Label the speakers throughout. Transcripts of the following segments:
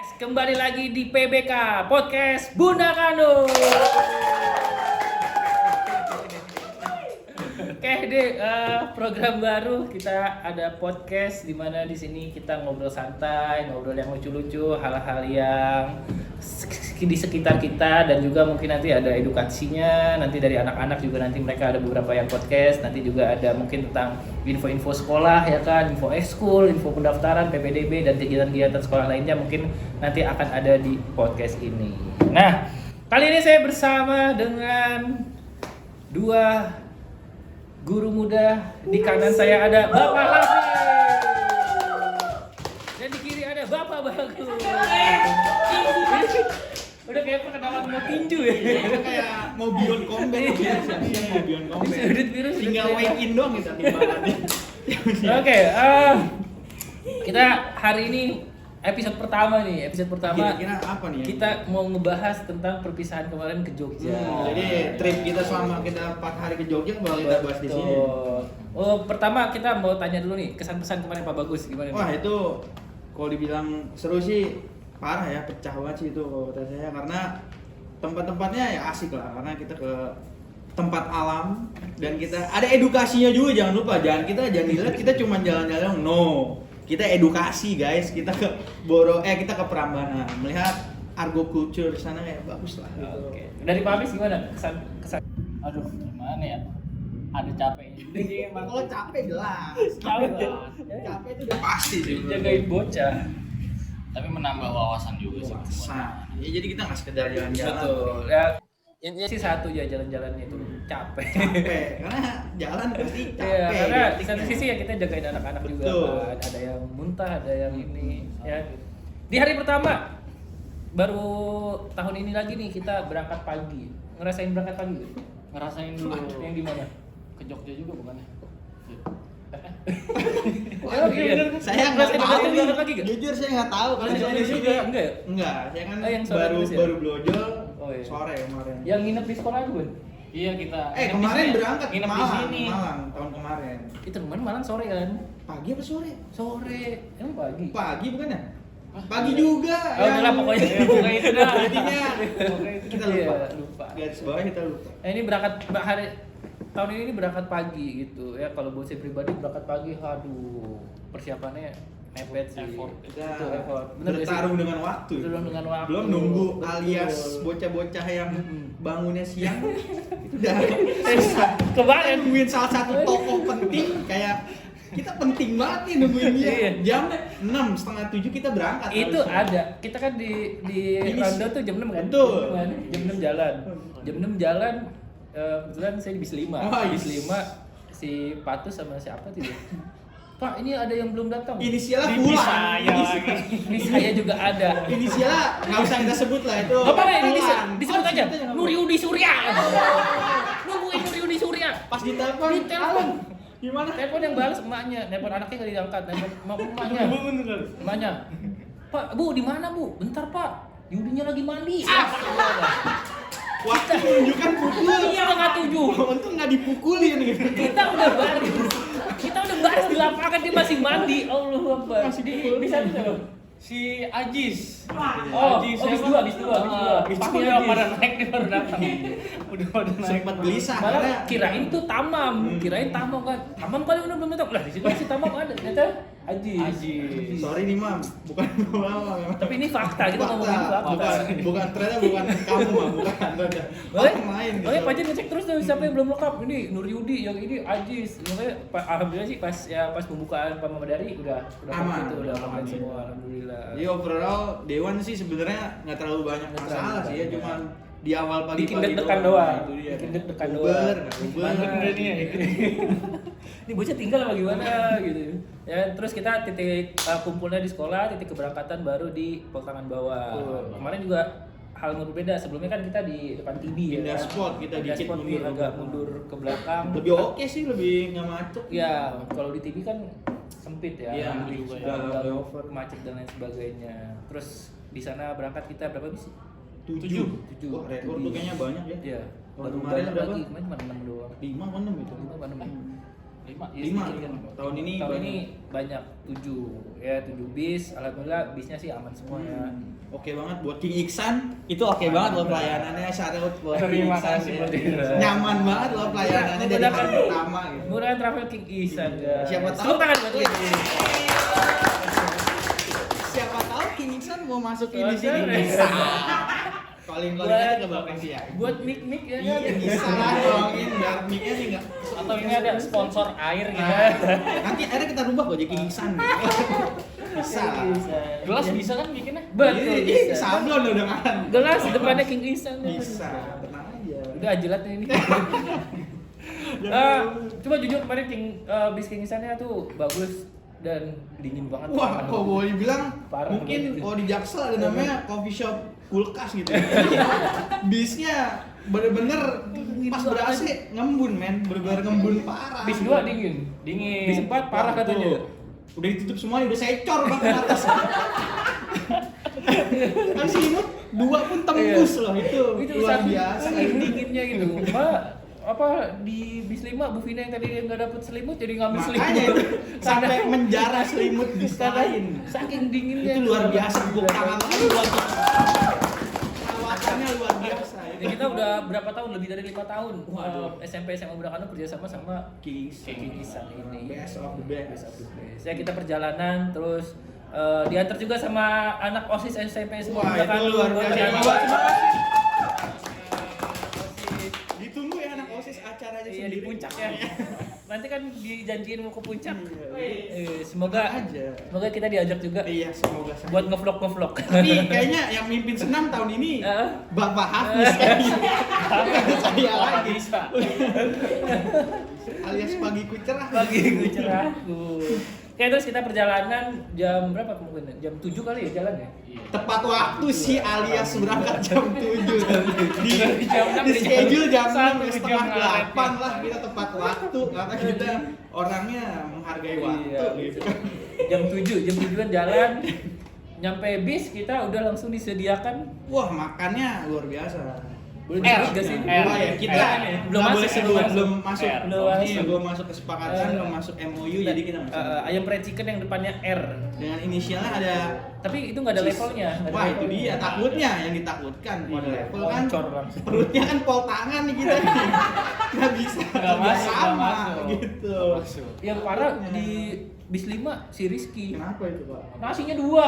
Speaker 1: Kembali lagi di PBK Podcast Bunda Kano. Oke deh, program baru kita ada podcast di mana di sini kita ngobrol santai, ngobrol yang lucu-lucu, hal-hal yang di sekitar kita dan juga mungkin nanti ada edukasinya, nanti dari anak-anak juga nanti mereka ada beberapa yang podcast, nanti juga ada mungkin tentang info-info sekolah ya kan, info ekskul, info pendaftaran, PPDB dan kegiatan-kegiatan sekolah lainnya mungkin nanti akan ada di podcast ini. Nah, kali ini saya bersama dengan dua guru muda. Di kanan saya ada Bapak Hafiz dan di kiri ada Bapak Bagus. Udah kayak perkenalan mau tinju ya.
Speaker 2: Kayak mau beyond combat biasa. Mau beyond combat. Tinggal weigh in doang kita timbangannya.
Speaker 1: Oke, kita hari ini episode pertama nih.
Speaker 2: Kira-kira apa nih?
Speaker 1: Kita mau ngebahas tentang perpisahan kemarin ke Jogja.
Speaker 2: Jadi trip kita selama kita 4 hari ke Jogja bakal kita bahas di sini.
Speaker 1: Oh, pertama kita mau tanya dulu nih, kesan-pesan kemarin Pak Bagus gimana?
Speaker 2: Wah, itu kalau dibilang seru sih parah ya, pecah banget sih itu kalau kata saya, karena tempat-tempatnya ya asik lah, karena kita ke tempat alam dan kita ada edukasinya juga. Jangan lupa, jangan dilihat kita cuma jalan-jalan, no, kita edukasi guys. Kita ke kita ke Prambanan melihat argo culture di sana ya, bagus lah gitu.
Speaker 1: Oke. Dari Pak Hafiz gimana kesan?
Speaker 3: Aduh, gimana ya? Ada capeknya juga sih emang.
Speaker 2: Kalau capek jelas, capek itu udah pasti sih.
Speaker 1: Jagain bocah.
Speaker 3: Tapi menambah wawasan juga sih.
Speaker 2: Ya jadi kita nggak sekedar jalan-jalan.
Speaker 1: Betul. Ya, intinya sih satu ya, jalan-jalan itu capek.
Speaker 2: Karena jalan pasti capek.
Speaker 1: Iya, karena
Speaker 2: gitu.
Speaker 1: di satu sisi ya kita jagain anak-anak juga kan. Ada yang muntah, ada yang ini ya. Di hari pertama baru tahun ini lagi nih kita berangkat pagi. Ngerasain berangkat pagi gak?
Speaker 3: Ngerasain dulu.
Speaker 1: Yang di mana?
Speaker 3: Ke Jogja juga bukannya?
Speaker 2: Wah,
Speaker 1: iya.
Speaker 2: Saya
Speaker 1: Ngerasain
Speaker 2: nggak tahu
Speaker 1: berangkat
Speaker 2: nih.
Speaker 1: pagi gak?
Speaker 2: Jujur saya nggak tahu kalau
Speaker 1: Ngerasain
Speaker 2: soalnya
Speaker 1: juga enggak ya?
Speaker 2: Enggak, saya kan
Speaker 1: Yang sore terus ya?
Speaker 2: baru blojol
Speaker 1: Oh, iya.
Speaker 2: sore kemarin.
Speaker 1: Yang nginep di sekolah gue.
Speaker 3: Iya kita.
Speaker 2: Kemarin berangkat
Speaker 3: nginep di
Speaker 2: Malang,
Speaker 3: sini.
Speaker 2: Malang tahun kemarin.
Speaker 1: Itu kemarin malam sore kan?
Speaker 2: Pagi apa sore?
Speaker 1: Sore. Emang pagi?
Speaker 2: Pagi bukan ya? Pagi juga.
Speaker 1: Oh, udah lah pokoknya.
Speaker 3: Pokoknya itu dah.
Speaker 2: Jadinya kita lupa.
Speaker 1: Iya, lupa.
Speaker 2: Garis bawah kita lupa.
Speaker 1: Ini berangkat hari tahun ini berangkat pagi gitu ya. Kalau buat saya pribadi berangkat pagi, aduh persiapannya mepet sih.
Speaker 3: Effort.
Speaker 2: Kita
Speaker 1: Itu effort. Bener gak sih?
Speaker 2: bertarung dengan waktu.
Speaker 1: Bertarung dengan waktu.
Speaker 2: Belum nunggu
Speaker 1: Betul.
Speaker 2: alias bocah-bocah yang bangunnya siang itu udah
Speaker 1: Kemarin
Speaker 2: nungguin salah satu tokoh penting. Kayak kita penting banget nih nungguin dia.
Speaker 1: Iya.
Speaker 2: Jam 6, setengah 7 kita berangkat.
Speaker 1: itu
Speaker 2: harusnya.
Speaker 1: ada. Kita kan di Rondo tuh jam 6 kan?
Speaker 2: Betul.
Speaker 1: Jam 6 jalan. Jam 6 jalan kebetulan saya di bis 5.
Speaker 2: Oh, iya.
Speaker 1: Bis 5 si Patus sama siapa tuh ya? Pak, ini ada yang belum datang.
Speaker 2: Inisialnya
Speaker 3: Di
Speaker 2: pulang.
Speaker 3: saya lagi.
Speaker 1: Ini saya juga ada.
Speaker 2: Inisialnya nggak usah kita sebut lah itu.
Speaker 1: Gak apa-apa, ini
Speaker 2: Pulang.
Speaker 1: disebut
Speaker 2: Oh,
Speaker 1: aja.
Speaker 2: sebut aja, nggak
Speaker 1: Nuriudi Surya. Nungguin Nuriudi Surya.
Speaker 2: Pas ditelepon,
Speaker 1: Ditelepon.
Speaker 2: gimana?
Speaker 1: Telepon yang balas emaknya, telepon anaknya nggak diangkat, telepon emaknya. Emaknya. Pak, Bu, di mana Bu? Bentar Pak. Yudinya lagi mandi.
Speaker 2: Waktu menunjukkan pukul.
Speaker 1: Iya, nggak tujuh.
Speaker 2: Untung nggak dipukulin gitu.
Speaker 1: Kita udah baris. Kita udah baris di lapangan, dia masih mandi. Allah Akbar.
Speaker 2: Masih pukul.
Speaker 1: Di sana tuh.
Speaker 3: Si Ajis.
Speaker 1: Oh,
Speaker 3: Ajis,
Speaker 1: bis
Speaker 3: siapa?
Speaker 1: 2, bis 2.
Speaker 3: Itu udah pada naik, dia baru datang. Udah pada naik.
Speaker 2: Sempat gelisah
Speaker 1: Malah
Speaker 2: karena
Speaker 1: kirain tuh Tamam, kirain Tamam kan. Tamam kali udah belum datang. Lah di situ si Tamam ada, ternyata Ajis.
Speaker 3: Ajis.
Speaker 2: sorry nih mam, bukan bawa memang.
Speaker 1: Tapi ini fakta, kita ngomongin fakta.
Speaker 2: bukan ternyata bukan kamu mam, bukan ternyata
Speaker 1: Boleh?
Speaker 2: orang lain. gitu.
Speaker 1: Boleh Pak Jen ngecek terus tuh siapa yang belum lengkap. Ini Nur Yudi, yang ini Ajis. Makanya alhamdulillah sih pas pembukaan Pak Mamadari udah
Speaker 2: Aman.
Speaker 1: itu udah aman
Speaker 2: Aman.
Speaker 1: semua alhamdulillah.
Speaker 2: Jadi overall Dewan sih sebenarnya nggak terlalu banyak
Speaker 1: Nggak
Speaker 2: masalah
Speaker 1: terlalu
Speaker 2: sih ya,
Speaker 1: banyak.
Speaker 2: cuman di awal pagi-pagi
Speaker 1: Bikin deg-degan doang.
Speaker 2: Itu dia.
Speaker 1: Bikin deg-degan
Speaker 2: Uber,
Speaker 1: doang.
Speaker 2: Uber.
Speaker 1: Mana nih? Ini bocah tinggal apa gimana gitu. Ya terus kita titik kumpulnya di sekolah, titik keberangkatan baru di Poltangan Bawah. Kemarin juga hal yang berbeda. Sebelumnya kan kita di depan TV ya.
Speaker 2: Pindah spot, kita
Speaker 1: Pindah
Speaker 2: dikit
Speaker 1: spot,
Speaker 2: mundur.
Speaker 1: agak mundur ke belakang.
Speaker 2: Lebih oke sih, lebih nggak macet.
Speaker 1: Ya, kalau di TV kan sempit ya,
Speaker 2: Iya,
Speaker 1: lebih
Speaker 2: juga
Speaker 1: sudah
Speaker 2: ya.
Speaker 1: over macet dan lain sebagainya. Terus di sana berangkat kita berapa bis?
Speaker 2: 7.
Speaker 1: Tujuh.
Speaker 2: Wah, rekor tuh kayaknya banyak ya.
Speaker 1: Iya.
Speaker 2: Kalau
Speaker 1: Baru
Speaker 2: kemarin
Speaker 1: banyak
Speaker 2: berapa?
Speaker 1: lagi, kemarin cuma 6 doang.
Speaker 2: 5 apa 6 itu?
Speaker 1: 5 apa 6 ya?
Speaker 3: 5.
Speaker 2: Lima. Tahun ini
Speaker 1: tahun
Speaker 2: banyak.
Speaker 1: ini banyak 7 bis. Alhamdulillah bisnya sih aman semua ya.
Speaker 2: Oke banget buat King Iksan, itu oke banget loh pelayanannya, shout out buat King
Speaker 3: Terima
Speaker 2: Iksan
Speaker 3: kasih,
Speaker 2: ya.
Speaker 3: Bro Dira.
Speaker 2: Nyaman banget loh pelayanannya dari hari pertama gitu.
Speaker 1: Murah travel King Ihsan ya.
Speaker 2: Siapa tahu
Speaker 1: Tepuk tangan buat
Speaker 2: Wih.
Speaker 1: King.
Speaker 2: Siapa tahu King Iksan mau masukin di
Speaker 1: Bisa,
Speaker 2: sini
Speaker 1: ya.
Speaker 2: bisa. Calling aja ke Bapak sih ya.
Speaker 1: Buat mic ya
Speaker 2: Iya
Speaker 1: kan?
Speaker 2: bisa lah tolongin biar mic-nya nih enggak.
Speaker 3: Atau ini ada sponsor air gitu.
Speaker 2: Nanti akhirnya kita rubah kok jadi King Iksan. Bisa lah.
Speaker 3: Gelas bisa kan bikinnya?
Speaker 1: Betul
Speaker 2: Ih,
Speaker 1: bisa.
Speaker 2: sablon udah kan.
Speaker 1: Gelas depannya King Ihsan.
Speaker 2: Bisa, tenang aja.
Speaker 1: Udah ajilat ini. Cuma jujur kemarin bis King Ihsannya tuh bagus dan dingin banget.
Speaker 2: Wah, kok boleh bilang
Speaker 1: Parah
Speaker 2: mungkin
Speaker 1: banget.
Speaker 2: kalau di Jaksel ada namanya coffee shop kulkas gitu. Bisnya bener-bener pas ber-AC ngembun men, bener-bener ngembun parah.
Speaker 1: Bis 2 dingin.
Speaker 3: Dingin.
Speaker 1: Bis 4 parah katanya.
Speaker 2: Udah ditutup semuanya, udah secor bahkan atas. Kan selimut 2 pun tembus loh itu luar
Speaker 1: saking-
Speaker 2: biasa.
Speaker 1: saking dinginnya gitu. Mbak apa di bis 5 Bu Vina yang tadi nggak dapet selimut jadi ngambil
Speaker 2: Makanya
Speaker 1: selimut.
Speaker 2: itu sampai menjara selimut bis lain.
Speaker 1: Saking dinginnya
Speaker 2: Itu luar biasa, tepuk tangan lagi buat kawasannya luar biasa.
Speaker 1: Ya, kita udah berapa tahun, lebih dari 5 tahun.
Speaker 2: Waduh.
Speaker 1: SMP SMA Budakano kerjasama sama
Speaker 2: King
Speaker 1: King Ihsan ini.
Speaker 2: Best of the best.
Speaker 1: Ya kita perjalanan terus diantar juga sama anak OSIS SMP SMA
Speaker 2: Wah, itu
Speaker 1: Budakano.
Speaker 2: luar biasa.
Speaker 1: Terima
Speaker 2: Terima
Speaker 1: kasih.
Speaker 2: Ditunggu ya anak OSIS acaranya
Speaker 1: Iya
Speaker 2: sendiri.
Speaker 1: di puncak ya. Nanti kan dijanjiin mau ke puncak.
Speaker 2: Iya.
Speaker 1: Semoga
Speaker 2: Aja.
Speaker 1: semoga kita diajak juga
Speaker 2: Iya, semoga saja.
Speaker 1: buat ngevlog.
Speaker 2: Tapi kayaknya yang mimpin senam tahun ini
Speaker 1: Heeh.
Speaker 2: Bapak Hafiz kayaknya. Saya lagi.
Speaker 3: Bisa.
Speaker 2: Alias pagi ku cerah.
Speaker 1: Pagi gue cerahku. Oke, terus kita perjalanan jam berapa kemungkinan? Jam 7 kali ya jalan ya?
Speaker 2: Tepat waktu sih alias berangkat jam 7 di
Speaker 3: Jam 6
Speaker 2: di schedule jam 6
Speaker 3: 1
Speaker 2: setengah
Speaker 3: jam
Speaker 2: 8 lah kita tepat waktu karena kita orangnya menghargai waktu
Speaker 1: Iya,
Speaker 2: gitu.
Speaker 1: Jam 7-an jalan. Nyampe bis kita udah langsung disediakan.
Speaker 2: Wah, makannya luar biasa.
Speaker 1: Boleh
Speaker 3: R,
Speaker 1: disebut gak sih?
Speaker 3: R.
Speaker 2: Wah ya, kita
Speaker 1: Belum
Speaker 2: nggak
Speaker 1: masuk,
Speaker 2: boleh sebut, belum masuk.
Speaker 3: R.
Speaker 1: Belum
Speaker 2: Ini
Speaker 1: masuk.
Speaker 2: belum masuk kesepakatan, belum masuk MOU jadi kita nggak sebut.
Speaker 1: Ayam fried chicken yang depannya R.
Speaker 2: Dengan inisialnya ada.
Speaker 1: Tapi itu nggak ada levelnya. nggak ada
Speaker 2: Wah, itu
Speaker 1: levelnya.
Speaker 2: dia takutnya yang ditakutkan pada
Speaker 3: Iya,
Speaker 2: level kan.
Speaker 1: Boncor langsung.
Speaker 2: Perutnya kan pol tangan nih kita nih. Nggak bisa
Speaker 3: Nggak masuk,
Speaker 2: sama
Speaker 3: nggak masuk.
Speaker 2: gitu.
Speaker 3: Masuk.
Speaker 1: Yang parah di bis 5 si Rizky.
Speaker 2: Kenapa itu, Pak?
Speaker 1: Nasinya 2.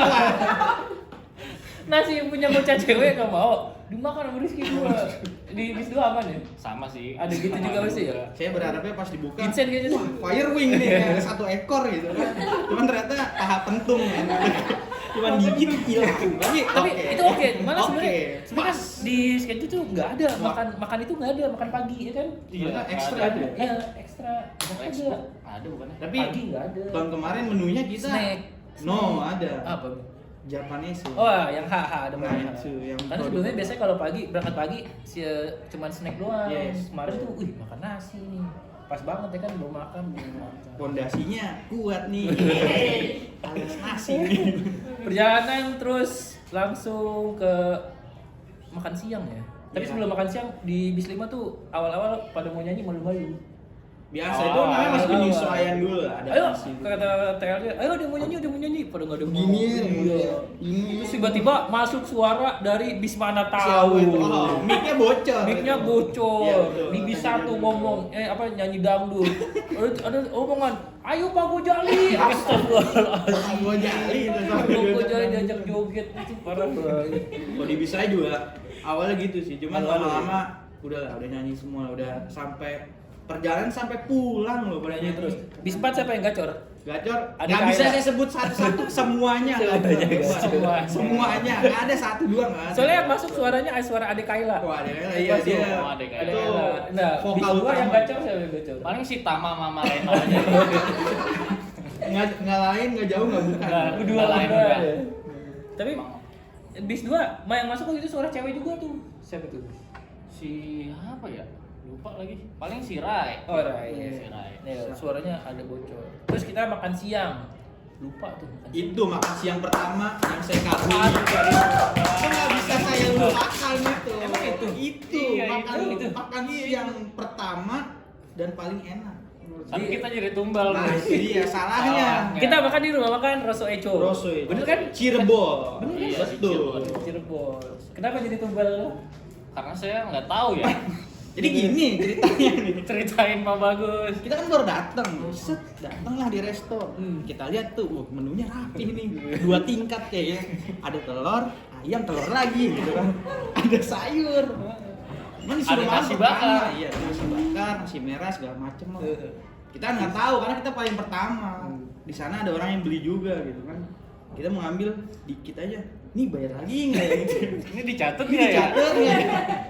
Speaker 1: Nasi yang punya bocah cewek gak mau dimakan sama Rizky 2. Di bis 2 aman ya?
Speaker 3: Sama sih.
Speaker 1: Ada gitu juga pasti ya?
Speaker 2: Saya berharapnya pas dibuka
Speaker 1: Vincent kayaknya
Speaker 2: wah, fire wing nih kayak ada 1 ekor gitu kan. Cuman ternyata paha pentung ya. Cuman gigit hilang.
Speaker 1: Tapi
Speaker 2: oke.
Speaker 1: itu oke. Malah
Speaker 2: Oke,
Speaker 1: sebenarnya sebenarnya
Speaker 2: pas.
Speaker 1: di schedule tuh nggak ada makan itu nggak ada makan pagi ya kan?
Speaker 3: Iya,
Speaker 2: Karena ekstra
Speaker 3: ada.
Speaker 2: ada.
Speaker 1: Ya ekstra nggak ada.
Speaker 3: Ada bukannya?
Speaker 2: Tapi
Speaker 1: Pagi nggak ada.
Speaker 2: tahun kemarin menunya kita
Speaker 1: Snack.
Speaker 2: no ada.
Speaker 1: Apa?
Speaker 2: Japanese.
Speaker 1: Oh yang HH ada
Speaker 2: Nah,
Speaker 1: makan.
Speaker 2: itu yang
Speaker 1: Karena
Speaker 2: produk.
Speaker 1: sebelumnya biasanya kalau pagi berangkat pagi cuman snack doang.
Speaker 2: Yes.
Speaker 1: Kemarin tuh, wih makan nasi nih. Pas banget ya kan belum makan.
Speaker 2: Pondasinya kuat nih. Alias nasi.
Speaker 1: Perjalanan terus langsung ke makan siang ya. Tapi
Speaker 2: Iya.
Speaker 1: sebelum makan siang di bis 5 tuh awal-awal pada mau nyanyi malu-malu.
Speaker 2: Biasa
Speaker 3: Oh,
Speaker 2: itu namanya masih
Speaker 1: awal-awal.
Speaker 2: penyesuaian dulu lah.
Speaker 1: Ayo
Speaker 2: adaptasi.
Speaker 1: kata TL dia, ayo dia mau nyanyi, pada nggak ada
Speaker 2: Gini,
Speaker 1: Iya.
Speaker 2: ini.
Speaker 1: Terus tiba-tiba masuk suara dari bis mana
Speaker 2: Siapa
Speaker 1: tahu.
Speaker 2: itu? Oh, mic-nya bocor.
Speaker 1: Mic-nya
Speaker 2: Iya,
Speaker 1: bocor.
Speaker 2: betul.
Speaker 1: Di bis 1 ngomong, nyanyi dangdut. Ada omongan, ayo Pak Gojali. Astagfirullahaladzim.
Speaker 2: Gua jali itu
Speaker 1: Pak Gojali diajak joget itu parah banget.
Speaker 2: Kalau di bis saya juga awalnya gitu sih, cuman
Speaker 1: Awalnya.
Speaker 2: lama-lama udah nyanyi semua, udah sampai perjalanan sampai pulang loh pada nyanyi terus.
Speaker 1: Bis 4 siapa yang gacor?
Speaker 2: Gacor,
Speaker 1: Ada
Speaker 2: nggak bisa
Speaker 1: Kayla.
Speaker 2: saya sebut satu-satu, semuanya gacor.
Speaker 1: Semuanya.
Speaker 2: Semuanya, nggak ada satu dua nggak ada.
Speaker 1: Soalnya yang masuk suaranya suara Ade Kayla.
Speaker 2: Wah, ada Kayla,
Speaker 1: Yang
Speaker 2: iya,
Speaker 1: masuk.
Speaker 2: dia.
Speaker 3: Oh, Ade Kayla.
Speaker 1: Ade
Speaker 2: Itu
Speaker 1: Kayla. Nah, bis
Speaker 2: vokal
Speaker 1: 2 yang
Speaker 2: utama.
Speaker 1: gacor siapa yang gacor?
Speaker 3: Paling si Tama Mama Lena aja.
Speaker 2: Nggak lain, nggak jauh, nggak bukan.
Speaker 1: Nah, kedua
Speaker 3: lain
Speaker 1: kedua.
Speaker 3: juga.
Speaker 1: Tapi bis 2 yang masuk waktu itu suara cewek juga tuh. Siapa tuh?
Speaker 3: Si apa ya? Lupa lagi. Paling si Rai.
Speaker 1: Oh, Rai.
Speaker 3: Si Rai.
Speaker 1: Nih, suaranya ada bocor. Terus kita makan siang. Lupa tuh makan siang.
Speaker 2: Itu makan siang pertama yang saya kagumi. Itu nggak bisa saya lupakan itu.
Speaker 1: Emang itu?
Speaker 2: Itu
Speaker 3: Iya,
Speaker 2: makan
Speaker 1: itu.
Speaker 2: makan siang pertama dan paling enak menurut
Speaker 3: Kan kita jadi tumbal.
Speaker 2: Nah, itu dia salahnya.
Speaker 1: Kita makan di rumah makan Rosso Echo.
Speaker 2: Rosso Echo.
Speaker 1: Bener kan?
Speaker 2: Cirebon.
Speaker 1: Bener kan?
Speaker 3: Iya,
Speaker 2: Betul.
Speaker 1: Cirebon. Kenapa jadi tumbal?
Speaker 3: Karena saya nggak tahu ya.
Speaker 2: Jadi gini ceritanya nih.
Speaker 1: Ceritain Pak Bagus.
Speaker 2: Kita kan baru datang, set datanglah di resto. Kita lihat tuh, menunya rapi nih, 2 tingkat kayaknya. Ada telur, ayam, telur lagi gitu kan. Ada sayur. Cuman disuruh
Speaker 3: Ada nasi
Speaker 2: masuk
Speaker 3: bakar.
Speaker 2: kan. Iya, nasi bakar, nasi merah segala macem lah. Kita nggak tahu karena kita paling pertama. Di sana ada orang yang beli juga gitu kan. Kita mau ngambil dikit aja. Nih bayar lagi nggak ya gitu.
Speaker 3: Ini dicatat
Speaker 2: Ini
Speaker 3: nggak ya?
Speaker 2: dicatat nggak?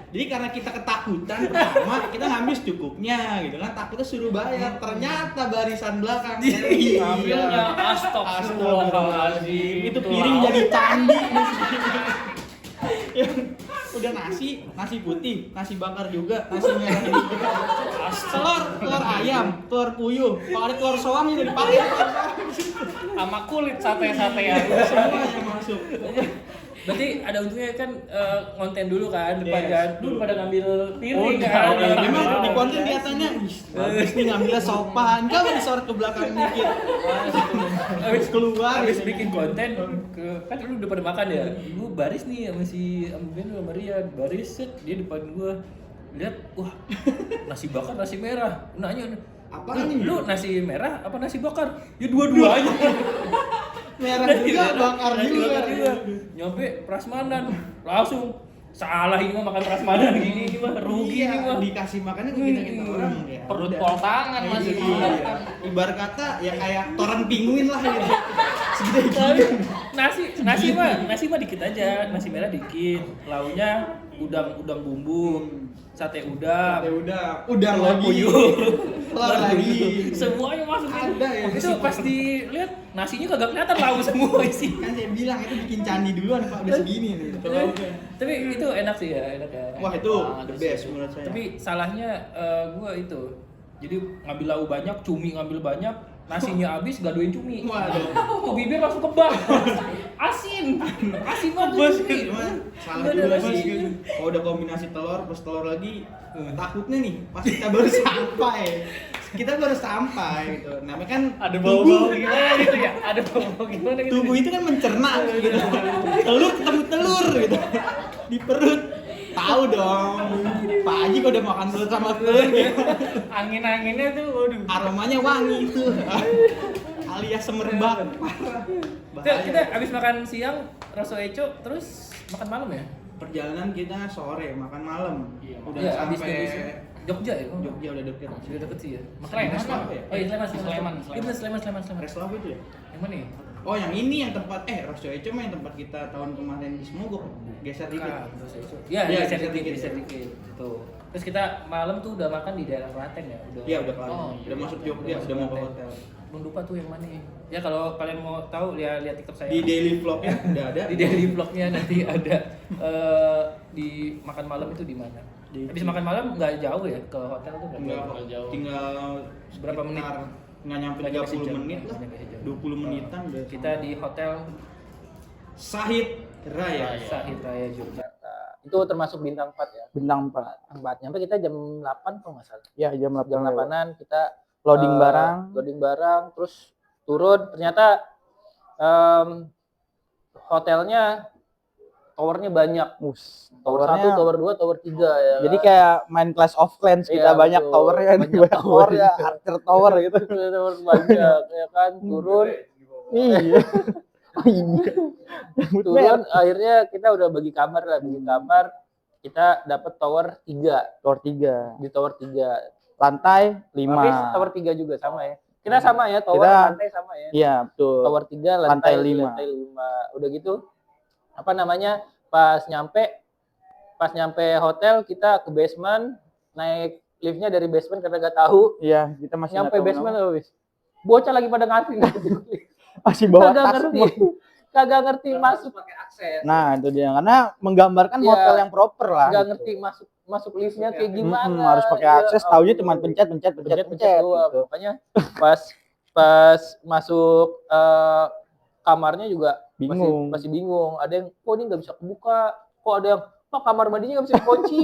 Speaker 2: Jadi karena kita ketakutan pertama kita ngambil secukupnya gitu kan, takutnya suruh bayar, ternyata barisan belakang
Speaker 3: Ambilnya astagfirullahaladzim.
Speaker 2: itu piring jadi candi. Ya, udah nasi putih, nasi bakar juga, nasi merah juga. telur ayam, telur puyuh, kalau ada telur soang itu dipakai
Speaker 3: Sama kulit sate-satean.
Speaker 2: semua yang masuk.
Speaker 1: Berarti ada untungnya kan konten dulu kan depan
Speaker 2: Yes.
Speaker 1: kan. Dulu pada ngambil piring
Speaker 3: Udah,
Speaker 1: kan.
Speaker 3: udah.
Speaker 2: Memang di konten kelihatannya bagus nih ngambilnya sopan, kamu disorot ke belakang dikit.
Speaker 1: Habis
Speaker 2: keluar
Speaker 1: habis
Speaker 2: gitu.
Speaker 1: bikin konten kan lu udah pada makan ya. Gua baris nih sama si Ben sama Rian. Baris set dia depan gua. Lihat, wah, nasi bakar, nasi merah. Nanya,
Speaker 2: Apaan nih?
Speaker 1: Lu nasi merah apa nasi bakar? Ya dua-duanya.
Speaker 2: Merah juga, bakar
Speaker 1: Nasi
Speaker 2: juga.
Speaker 1: bakar juga. Nyampe prasmanan, langsung salah ini mah makan prasmanan gini ini mah rugi
Speaker 2: Iya,
Speaker 1: ini mah.
Speaker 2: dikasih makannya ke kita orang ya.
Speaker 3: Perut
Speaker 2: udah.
Speaker 3: pol tangan masih
Speaker 2: Iya.
Speaker 3: makan.
Speaker 2: Ibarat kata ya kayak toren penguin lah gitu. Segede
Speaker 1: Tapi
Speaker 2: gini.
Speaker 1: nasi mah dikit aja, nasi merah dikit. Lauknya udang bumbu, sate udang.
Speaker 2: Ya udah
Speaker 1: Telur
Speaker 2: lagi.
Speaker 1: puyuh.
Speaker 2: Telur lagi.
Speaker 1: Semuanya masuk.
Speaker 2: Ada ya.
Speaker 1: Itu pas dilihat nasinya kagak kelihatan lauk semua isi.
Speaker 2: Kan saya bilang itu bikin candi duluan Pak, udah segini nih.
Speaker 1: Tapi itu enak sih ya, enak ya.
Speaker 2: Wah itu
Speaker 3: Banget
Speaker 2: the
Speaker 3: sih.
Speaker 2: best menurut saya.
Speaker 1: Tapi salahnya gua itu. Jadi ngambil lauk banyak, cumi ngambil banyak, nasinya habis gadoin cumi.
Speaker 2: Waduh.
Speaker 1: Tuh bibir langsung kebal. Asin banget
Speaker 2: Bos,
Speaker 1: cumi.
Speaker 2: cuman salah
Speaker 1: Nggak ada
Speaker 2: juga
Speaker 1: nasi.
Speaker 2: sih. Kalau udah kombinasi telur plus telur lagi, takutnya nih pas kita baru sampai. Kita baru sampai gitu. Namanya kan
Speaker 3: Ada
Speaker 2: tubuh,
Speaker 3: bau-bau gimana gitu ya? Ada bau-bau gimana gitu?
Speaker 2: tubuh itu kan mencerna gitu. Telur ketemu telur gitu. Di perut. Tahu dong. Pak Haji kok udah makan telur sama telur gitu.
Speaker 3: Angin-anginnya tuh, waduh.
Speaker 2: Aromanya wangi itu. Alias semerbak.
Speaker 1: Kita habis makan siang Rosso Echo terus makan malam ya?
Speaker 2: Perjalanan kita sore makan malam.
Speaker 3: Iya,
Speaker 2: Udah
Speaker 1: Iya, habis
Speaker 2: sampai
Speaker 1: dari Jogja ya?
Speaker 2: Jogja udah deket.
Speaker 1: Sudah deket sih ya.
Speaker 3: Sleman
Speaker 2: Sleman
Speaker 3: apa
Speaker 2: ya?
Speaker 1: Oh iya Sleman.
Speaker 3: Sleman.
Speaker 1: Iya bener, Sleman.
Speaker 2: Resto apa itu ya?
Speaker 1: Yang mana ya?
Speaker 2: Oh yang ini yang tempat Rosso Echo mah yang tempat kita tahun kemarin di Semogok geser dikit.
Speaker 1: Bukan, Rosso Echo. Iya,
Speaker 2: Iya,
Speaker 1: geser
Speaker 2: geser
Speaker 1: dikit,
Speaker 2: dikit.
Speaker 1: geser dikit. Tuh. Terus kita malam tuh udah makan di daerah Klaten ya?
Speaker 2: Iya udah kelar.
Speaker 3: Oh,
Speaker 2: Udah
Speaker 3: iya.
Speaker 2: masuk Jogja, udah mau ke hotel.
Speaker 1: Belum lupa tuh yang mana ya? Ya kalau kalian mau tahu lihat TikTok saya.
Speaker 2: Di daily vlognya udah ada.
Speaker 1: Di daily vlognya nanti ada di makan malam itu di mana? Habis makan malam nggak jauh ya ke hotel tuh nggak
Speaker 2: Enggak
Speaker 1: jauh.
Speaker 2: kok.
Speaker 3: jauh.
Speaker 2: Tinggal
Speaker 1: Berapa menit?
Speaker 2: sekitar nggak nyampe
Speaker 1: Nggak nyampe
Speaker 2: 30
Speaker 1: sejam.
Speaker 2: menit lah.
Speaker 1: Nggak nyampe sejam.
Speaker 2: 20 menitan udah.
Speaker 1: Kita di hotel
Speaker 2: Sahid Raya.
Speaker 3: Raya.
Speaker 1: Sahid Raya Yogyakarta. Itu termasuk bintang 4 ya?
Speaker 4: Bintang 4.
Speaker 1: 4. Nyampe kita jam 8 kalau nggak salah.
Speaker 4: Ya, jam 8.
Speaker 1: Jam 8-an kita
Speaker 4: Loading
Speaker 1: eh,
Speaker 4: barang.
Speaker 1: loading barang, terus turun. Ternyata hotelnya towernya banyak. Tower 1, tower 2, tower 3 ya.
Speaker 4: Jadi kayak main Clash of Clans kita
Speaker 1: Iya,
Speaker 4: banyak
Speaker 1: betul.
Speaker 4: towernya,
Speaker 1: Banyak
Speaker 4: banyak tower ya,
Speaker 1: tower.
Speaker 4: Archer tower gitu.
Speaker 1: tower banyak ya kan, turun.
Speaker 4: Iya. Oh iya.
Speaker 1: Turun akhirnya kita udah bagi kamar lah, kita dapat tower 3
Speaker 4: Tower 3.
Speaker 1: di tower 3.
Speaker 4: Lantai
Speaker 1: Tapi
Speaker 4: 5.
Speaker 1: tower 3 juga sama ya. Kita sama ya, tower
Speaker 4: Kita-
Speaker 1: lantai sama ya.
Speaker 4: Iya, betul.
Speaker 1: Tower 3
Speaker 4: Lantai
Speaker 1: lantai
Speaker 4: 5.
Speaker 1: Lantai 5. Udah gitu apa namanya? Pas nyampe hotel kita ke basement, naik liftnya dari basement karena gak tahu.
Speaker 4: Iya, kita masih
Speaker 1: Nyampe
Speaker 4: nggak tahu
Speaker 1: basement
Speaker 4: nama.
Speaker 1: habis. Bocah lagi pada ngantri
Speaker 4: Masih bawa
Speaker 1: kagak
Speaker 4: tas
Speaker 1: ngerti.
Speaker 4: semua.
Speaker 1: Kagak ngerti masuk pakai akses.
Speaker 4: Nah, itu dia karena menggambarkan
Speaker 1: Iya.
Speaker 4: hotel yang proper lah.
Speaker 1: Nggak
Speaker 4: gitu.
Speaker 1: ngerti masuk liftnya kayak gimana.
Speaker 4: Harus pakai
Speaker 1: Ya
Speaker 4: akses, taunya
Speaker 1: ampun.
Speaker 4: cuma pencet
Speaker 1: pencet doang.
Speaker 4: gitu.
Speaker 1: Makanya pas masuk kamarnya juga
Speaker 4: Bingung.
Speaker 1: masih bingung. Ada yang kok ini nggak bisa kebuka. Kok ada yang kamar mandinya nggak bisa dikunci.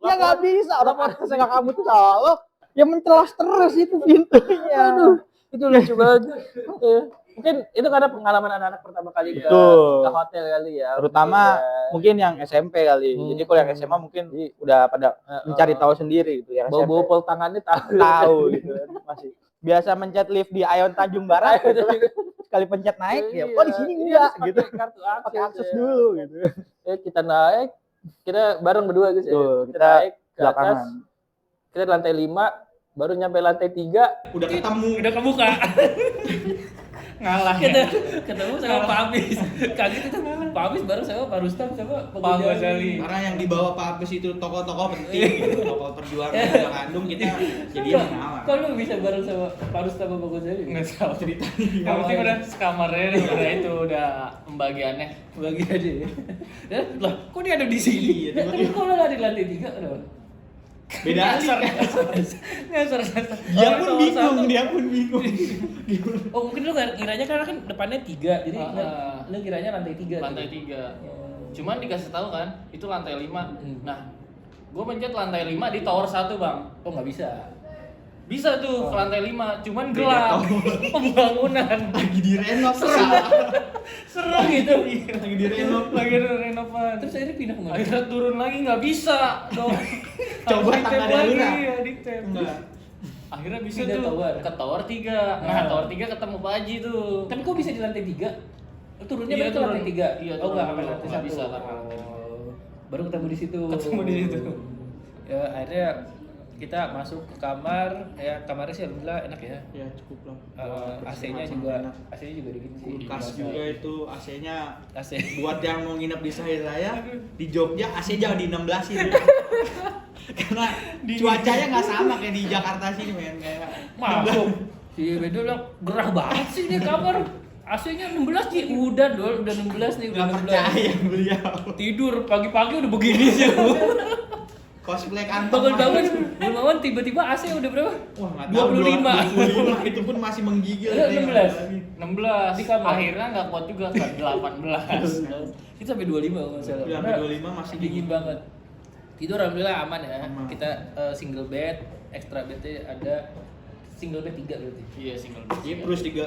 Speaker 4: Ya nggak bisa, orang saya nggak kamu tuh salah. Ya mencelos terus itu pintunya.
Speaker 3: Aduh, itu lucu banget. Mungkin itu karena pengalaman anak-anak pertama kali
Speaker 4: Betul.
Speaker 3: ke hotel kali ya.
Speaker 4: Terutama mungkin yang SMP kali. Jadi kalau yang SMA mungkin udah pada mencari tahu sendiri gitu. Yang
Speaker 3: bau-bau
Speaker 4: SMP
Speaker 3: pol tangannya
Speaker 4: tahu gitu kan. Masih biasa mencet lift di Aeon Tanjung Barat gitu. Sekali pencet naik ya, oh di sini enggak gitu.
Speaker 3: Kartu
Speaker 4: Pakai akses dulu gitu.
Speaker 3: Kita naik, kita bareng berdua guys ya.
Speaker 4: Tuh,
Speaker 3: Kita
Speaker 4: kita
Speaker 3: naik ke atas,
Speaker 4: belakangan.
Speaker 3: kita di lantai 5, baru nyampe lantai 3.
Speaker 2: Udah ketemu.
Speaker 1: Udah kebuka.
Speaker 2: Ngalah.
Speaker 1: Ketemu sama Pak Abis. Kaget itu Pak Abis bareng sama Pak Rustam sama Pak Ghazali.
Speaker 2: Karena yang dibawa Pak Abis itu tokoh-tokoh penting, gitu. Tokoh perjuangan Raja Kandung kita jadi mengalah.
Speaker 1: Kok lu bisa bareng sama Pak Rustam sama Pak Ghazali?
Speaker 3: Nggak tahu ceritanya. Yang
Speaker 1: Oh,
Speaker 3: penting
Speaker 1: iya.
Speaker 3: udah sekamarnya udah itu udah pembagiannya.
Speaker 1: Bagi aja. Lah, kok dia ada di sini?
Speaker 2: Iya,
Speaker 1: Kan
Speaker 2: tiba-tiba.
Speaker 1: kok lu nggak di lantai 3 kenapa?
Speaker 2: Beda Ali.
Speaker 1: Ngasar.
Speaker 2: Dia pun bingung, dia pun bingung.
Speaker 1: Oh, mungkin lu kiranya karena kan depannya 3. Jadi
Speaker 3: Ah.
Speaker 1: lu kiranya lantai 3.
Speaker 3: Lantai 3. Cuman dikasih tahu kan, itu lantai 5. Nah, gue mencet lantai 5 di tower 1, Bang.
Speaker 1: Oh, nggak bisa.
Speaker 3: Bisa tuh ke lantai 5, cuman
Speaker 2: Beda
Speaker 3: gelap.
Speaker 2: tower.
Speaker 3: Pembangunan.
Speaker 2: Lagi direnov salah.
Speaker 3: Seru gitu.
Speaker 2: Lagi direnov.
Speaker 3: Lagi renovan.
Speaker 1: Terus akhirnya pindah kemana?
Speaker 3: Akhirnya turun lagi nggak bisa dong.
Speaker 2: Coba
Speaker 3: Harus
Speaker 2: tangga
Speaker 3: di-tap
Speaker 2: darurat.
Speaker 3: lagi, ya di-tap.
Speaker 2: Enggak.
Speaker 3: Akhirnya bisa
Speaker 1: Pindah
Speaker 3: tuh
Speaker 1: tower.
Speaker 3: ke tower 3. Nah,
Speaker 1: Nah.
Speaker 3: tower 3 ketemu Pak Haji tuh.
Speaker 1: Tapi kok bisa di lantai 3? Turunnya
Speaker 3: Iya,
Speaker 1: baru ke
Speaker 3: turun.
Speaker 1: lantai 3?
Speaker 3: Iya,
Speaker 1: Oh,
Speaker 3: turun
Speaker 1: nggak
Speaker 3: dulu.
Speaker 1: sampai lantai
Speaker 3: Nggak
Speaker 1: 1?
Speaker 3: bisa karena lantai
Speaker 1: Baru ketemu di situ.
Speaker 3: Ketemu di situ.
Speaker 1: Ya, akhirnya kita masuk ke kamar. Ya, kamarnya sih alhamdulillah enak ya.
Speaker 2: Ya cukup lah.
Speaker 1: AC-nya
Speaker 2: Sangat
Speaker 1: juga
Speaker 2: enak.
Speaker 1: AC-nya juga dingin sih.
Speaker 2: Kulkas juga itu AC-nya
Speaker 1: AC.
Speaker 2: buat yang mau nginep di saya di Jogja AC jangan di 16 ini. Karena cuacanya nggak sama kayak di Jakarta sini men kayak
Speaker 1: Masuk. Si Bedo bilang gerah banget sih ini kamar. AC-nya 16 sih. Udah 16 nih, udah
Speaker 2: nggak
Speaker 1: 16.
Speaker 2: percaya beliau.
Speaker 1: Tidur pagi-pagi udah begini sih.
Speaker 2: Cosplay kantong.
Speaker 1: Bangun-bangun bangun tiba-tiba AC udah berapa?
Speaker 2: Wah, nggak tahu,
Speaker 1: 25.
Speaker 2: 25 itu pun masih menggigil.
Speaker 1: Iya,
Speaker 2: Kayak
Speaker 3: 16
Speaker 1: Di kamar.
Speaker 3: akhirnya nggak kuat juga ke 18.
Speaker 1: Itu sampai 25 kalau nggak salah.
Speaker 2: Udah sampai 25 masih
Speaker 1: dingin banget. Tidur alhamdulillah aman ya.
Speaker 2: Aman.
Speaker 1: Kita single bed, extra bednya ada single bed 3 berarti.
Speaker 3: Iya, single.
Speaker 2: Iya,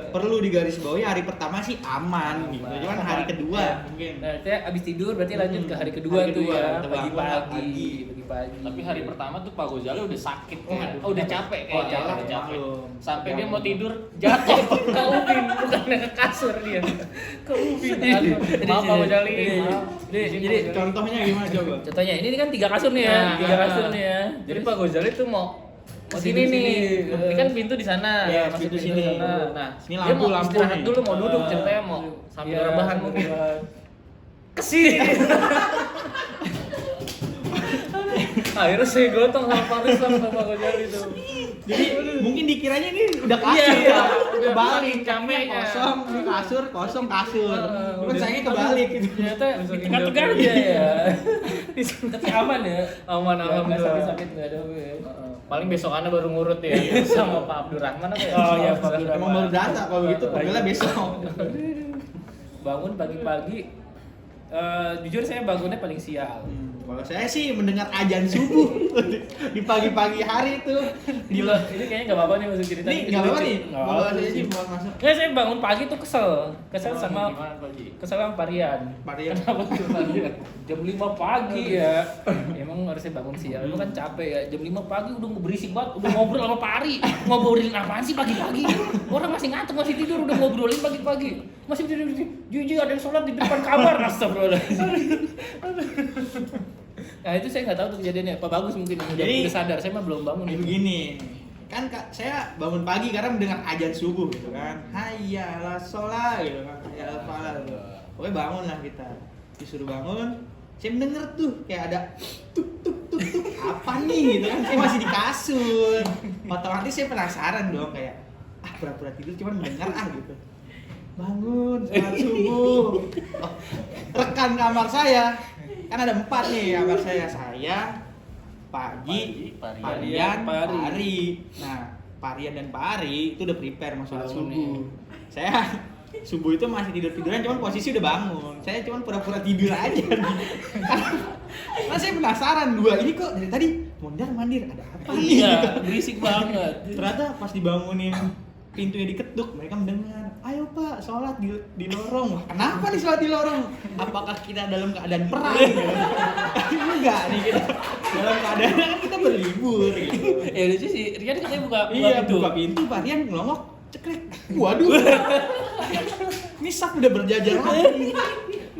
Speaker 2: perlu digarisbawahi hari pertama sih aman gitu.
Speaker 1: Aman.
Speaker 2: Cuman hari kedua
Speaker 1: Ya.
Speaker 2: mungkin.
Speaker 1: Nah, kita abis tidur berarti lanjut ke hari kedua
Speaker 2: Hari
Speaker 1: tuh
Speaker 2: kedua,
Speaker 1: ya.
Speaker 2: kita bangun
Speaker 1: Pagi-pagi,
Speaker 2: pagi.
Speaker 1: pagi-pagi.
Speaker 3: Tapi hari pertama tuh Pak Gozali udah sakit
Speaker 2: Oh,
Speaker 3: kayak,
Speaker 2: aduh.
Speaker 3: udah capek
Speaker 2: Oh,
Speaker 3: kayaknya,
Speaker 2: capek,
Speaker 3: udah capek.
Speaker 2: maklum.
Speaker 3: Sampai dia mau tidur jatuh ke ubin, bukannya ke kasur dia. Ke ubin. Maaf Pak Gozali. Maaf.
Speaker 1: Jadi
Speaker 2: Contohnya gimana coba?
Speaker 1: contohnya ini kan 3 kasur nih ya,
Speaker 3: Nah,
Speaker 1: 3 kasur nih ya.
Speaker 3: Jadi Pak Gozali tuh mau sini nih, ini kan pintu di sana,
Speaker 2: Yes,
Speaker 3: masuk
Speaker 2: pintu
Speaker 3: pintu
Speaker 2: sini.
Speaker 3: sana. Nah,
Speaker 2: Sini
Speaker 3: dia
Speaker 2: lampu,
Speaker 3: mau
Speaker 2: lampu
Speaker 3: istirahat
Speaker 2: nih.
Speaker 3: dulu, mau duduk ceritanya mau sambil
Speaker 1: Iya,
Speaker 3: rebahan
Speaker 1: sambil
Speaker 3: mungkin.
Speaker 1: rebahan.
Speaker 3: Kesini. Akhirnya saya gotong sama Pak Rustam sama Pak Gozali tuh.
Speaker 2: Jadi mungkin dikiranya ini udah kasur
Speaker 3: Iya,
Speaker 2: ya.
Speaker 3: udah
Speaker 2: Kebalik,
Speaker 3: capeknya.
Speaker 2: kosong, ini kasur, kosong kasur. Cuman sayangnya kebalik gitu.
Speaker 1: Ternyata
Speaker 3: Langsung
Speaker 1: tekan-tekan
Speaker 3: indah.
Speaker 1: aja ya. Tapi aman ya.
Speaker 3: Aman,
Speaker 1: Nggak
Speaker 3: alhamdulillah.
Speaker 1: sakit-sakit nggak ada apa ya.
Speaker 3: Paling besokannya baru ngurut ya sama Pak Abdurrahman apa ya?
Speaker 1: Oh iya, Pak Abdurrahman.
Speaker 2: Emang baru berasa kalau begitu panggilnya besok.
Speaker 1: Bangun pagi-pagi. Jujur saya bangunnya paling sial.
Speaker 2: Kalau saya sih mendengar azan subuh di pagi-pagi hari itu.
Speaker 1: Gila, ini kayaknya nggak apa-apa nih masuk cerita.
Speaker 2: Ini nggak apa-apa nih.
Speaker 1: Nggak
Speaker 2: Kalau
Speaker 1: apa-apa
Speaker 2: saya
Speaker 1: sih.
Speaker 2: sih mau masuk.
Speaker 1: Nggak, saya bangun pagi tuh kesel sama
Speaker 3: Gimana, Pak Ji?
Speaker 1: kesel sama Parian.
Speaker 2: Parian.
Speaker 1: Kenapa tuh Parian? Jam 5 pagi ya. Emang harusnya bangun siang. Lu kan capek ya. Jam 5 pagi udah berisik banget, udah ngobrol sama Pari. Ngobrolin apaan sih pagi-pagi? Orang masih ngantuk, masih tidur, udah ngobrolin pagi-pagi. Masih tidur. Jujur ada yang sholat di depan kamar. Astagfirullahaladzim. Nah itu saya nggak tahu tuh kejadiannya. Pak Bagus mungkin yang
Speaker 2: Jadi-
Speaker 1: udah sadar. Saya mah belum bangun
Speaker 2: Ini
Speaker 1: itu.
Speaker 2: begini. Kan Kak, saya bangun pagi karena mendengar azan subuh gitu kan. Hayya ala sholat gitu kan. Hayya ala falah gitu. Pokoknya bangun lah kita. Disuruh bangun. Saya mendengar tuh kayak ada tuk tuk tuk tuk apa nih gitu kan. Saya masih di kasur. Otomatis saya penasaran dong kayak pura-pura tidur cuman mendengar gitu. Bangun, sholat subuh. Oh, rekan kamar saya. Kan ada 4 nih kamar saya. Saya, Pagi,
Speaker 3: Parian,
Speaker 2: Pari. Nah, Parian dan Pak Ari itu udah prepare mau sholat
Speaker 1: Bangun
Speaker 2: subuh. Saya subuh itu masih tiduran, cuman posisi udah bangun. Saya cuman pura-pura tidur aja. Karena saya penasaran, dua ini kok dari tadi mondar mandir ada apa
Speaker 3: Iya, berisik banget.
Speaker 2: Ternyata pas dibangunin pintunya diketuk, mereka mendengar, ayo pak sholat di lorong. Wah, kenapa nih sholat di lorong? Apakah kita dalam keadaan perang? Enggak nih, kita dalam keadaan kan kita berlibur gitu.
Speaker 3: Ya lucu sih, Rian katanya buka
Speaker 2: Iya,
Speaker 3: pintu.
Speaker 2: buka pintu, Pak Rian ngelongok, cekrek. Waduh. Ini sak udah berjajar lagi.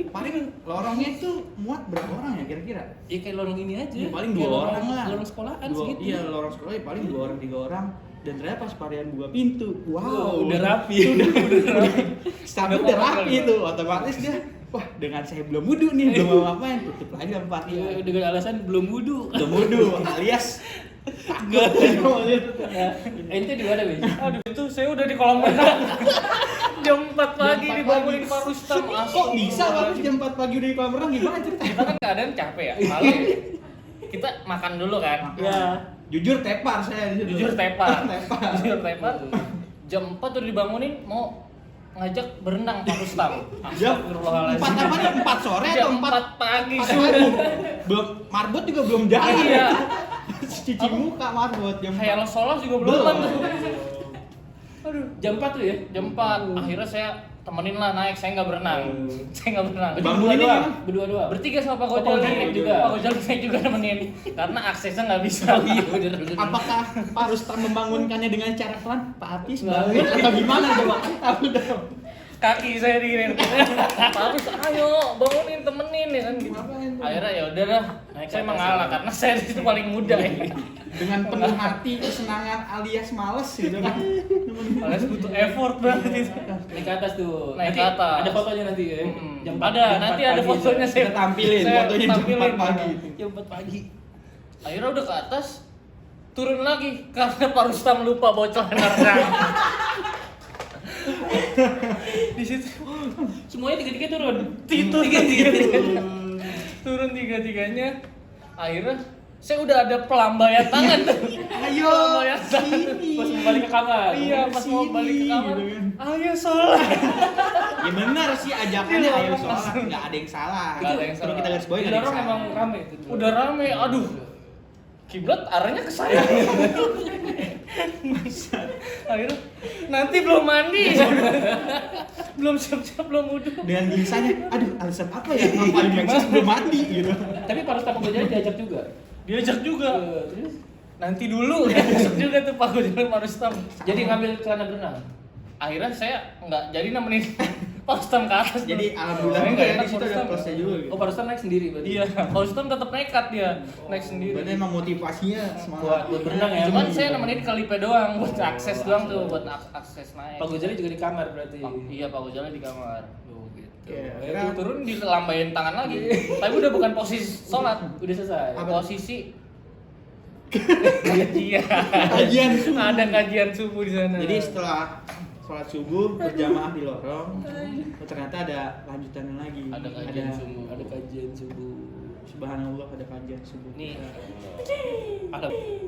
Speaker 2: Paling lorongnya itu muat berapa orang ya kira-kira?
Speaker 3: Ya kayak lorong ini aja.
Speaker 2: Ya, paling
Speaker 3: Kayak
Speaker 2: 2 orang lah.
Speaker 3: Lorong sekolahan segitu.
Speaker 2: Iya, lorong sekolah ya paling 2 orang 3 orang. Dan ternyata pas Pak Rian buka pintu, wow,
Speaker 3: Udah rapi.
Speaker 2: Sampai
Speaker 3: Udah
Speaker 2: udah rapi
Speaker 3: kompak
Speaker 2: itu, otomatis dia, wah dengan saya belum wudu nih, belum mau ngapain, tutup lagi sama Pak Rian.
Speaker 3: Dengan alasan belum wudu.
Speaker 2: Belum wudu, alias takut.
Speaker 3: Ente di mana, Wis? Aduh, itu saya udah di kolam renang. Jam 4 pagi dibangunin Pak Rustam.
Speaker 2: Kok bisa Pak jam 4 pagi udah di kolam renang, gimana ceritanya?
Speaker 3: Kita kan keadaan capek ya, malam. Kita makan dulu kan.
Speaker 2: Ya. Jujur tepar saya di situ.
Speaker 3: Jujur tepar.
Speaker 2: Tepar.
Speaker 3: Jujur tepar. Jam 4 udah dibangunin mau ngajak berenang Pak Rustam.
Speaker 2: Jam 4 apa nih? 4 sore atau
Speaker 3: Jam
Speaker 2: 4
Speaker 3: 4 pagi.
Speaker 2: subuh? Belum marbot juga belum jalan.
Speaker 3: Iya.
Speaker 2: Cuci muka marbot jam 4.
Speaker 3: Hayal sholat juga belum kan. Aduh, jam 4 tuh ya, jam 4. Akhirnya saya temenin lah naik, saya nggak berenang. Saya nggak berenang.
Speaker 2: Bangun ini gimana?
Speaker 3: Berdua doang. Bertiga sama Pak
Speaker 1: Oh,
Speaker 3: Gojal
Speaker 1: Pak Gojal juga.
Speaker 3: Pak Gojal saya juga nemenin karena aksesnya nggak bisa. Iya, bener.
Speaker 2: Apakah Pak Rustam membangunkannya dengan cara pelan? Pak Apis
Speaker 3: Nggak.
Speaker 2: bangun atau gimana coba? Tahu dong.
Speaker 3: Kaki saya diginiin. Pak Apis, ayo bangunin temenin ya kan gitu.
Speaker 2: Ngapain tuh?
Speaker 3: Akhirnya ya udah dah, saya mengalah karena saya di situ paling muda ya.
Speaker 2: Dengan penuh hati kesenangan alias males gitu kan.
Speaker 3: Alias butuh effort banget itu.
Speaker 1: Naik ke atas tuh.
Speaker 3: Naik ke atas.
Speaker 1: Ada fotonya nanti ya.
Speaker 3: Jam nanti ada fotonya
Speaker 2: Kita tampilin fotonya jam 4 pagi.
Speaker 3: Jam 4 pagi. Akhirnya udah ke atas, turun lagi karena Pak Rustam lupa bawa celana renang. Di situ
Speaker 1: Semuanya tiga-tiga turun.
Speaker 3: tiga-tiganya. Turun tiga-tiganya. Akhirnya saya udah ada pelambaian tangan tuh.
Speaker 2: Ayo
Speaker 3: Pelambaian tangan.
Speaker 2: sini.
Speaker 1: Pas mau balik ke kamar.
Speaker 3: Iya, pas mau
Speaker 2: Sini,
Speaker 3: balik ke kamar.
Speaker 2: gitu kan.
Speaker 3: Ayo sholat.
Speaker 2: Ya benar sih ajakannya
Speaker 3: Iya,
Speaker 2: ayo
Speaker 3: langsung.
Speaker 2: sholat, nggak ada yang salah.
Speaker 3: Nggak ada yang
Speaker 2: Perlu
Speaker 3: salah.
Speaker 2: kita garis bawahi
Speaker 1: Di
Speaker 2: nggak ada yang
Speaker 1: lorong
Speaker 2: salah.
Speaker 1: emang rame tuh.
Speaker 3: Udah rame, aduh. Kiblat arahnya ke saya. Akhirnya nanti belum mandi. Belum siap-siap, belum wudhu.
Speaker 2: Dengan gelisahnya, aduh alasan apa ya ngapain Maxis belum mandi gitu.
Speaker 1: Tapi Pak Rustam Gojal diajak juga.
Speaker 3: Diajak juga.
Speaker 1: Terus
Speaker 3: Nanti dulu. Diajak juga tuh Pak Gojal Pak Rustam.
Speaker 1: jadi ngambil celana berenang.
Speaker 3: Akhirnya saya nggak jadi nemenin Pak Rustam ke atas.
Speaker 2: Jadi alhamdulillah
Speaker 3: Saya
Speaker 2: juga
Speaker 3: nggak
Speaker 2: ya
Speaker 3: enak
Speaker 2: di situ
Speaker 3: Pak
Speaker 2: ada
Speaker 3: Rustam.
Speaker 2: plusnya juga gitu.
Speaker 1: Oh, Pak Rustam naik sendiri berarti.
Speaker 3: Iya, Pak Rustam tetap nekat dia naik sendiri.
Speaker 2: Berarti emang motivasinya semangat.
Speaker 1: Buat berenang ya.
Speaker 3: Cuman saya nemenin Kalipe doang buat akses doang tuh, buat akses naik.
Speaker 1: Pak Gojal juga di kamar berarti.
Speaker 3: Iya, Pak Gojalnya di kamar.
Speaker 1: Oh, gitu.
Speaker 2: Iya.
Speaker 3: Itu turun dilambain tangan lagi. Tapi udah bukan posisi sholat,
Speaker 1: Udah selesai.
Speaker 2: Apa?
Speaker 3: posisi kajian.
Speaker 2: Kajian subuh.
Speaker 3: Ada kajian subuh di sana.
Speaker 2: Jadi setelah sholat subuh berjamaah di lorong, ternyata ada lanjutannya lagi.
Speaker 3: Ada kajian subuh.
Speaker 1: Ada kajian subuh.
Speaker 2: Subhanallah ada kajian subuh.
Speaker 1: Nih,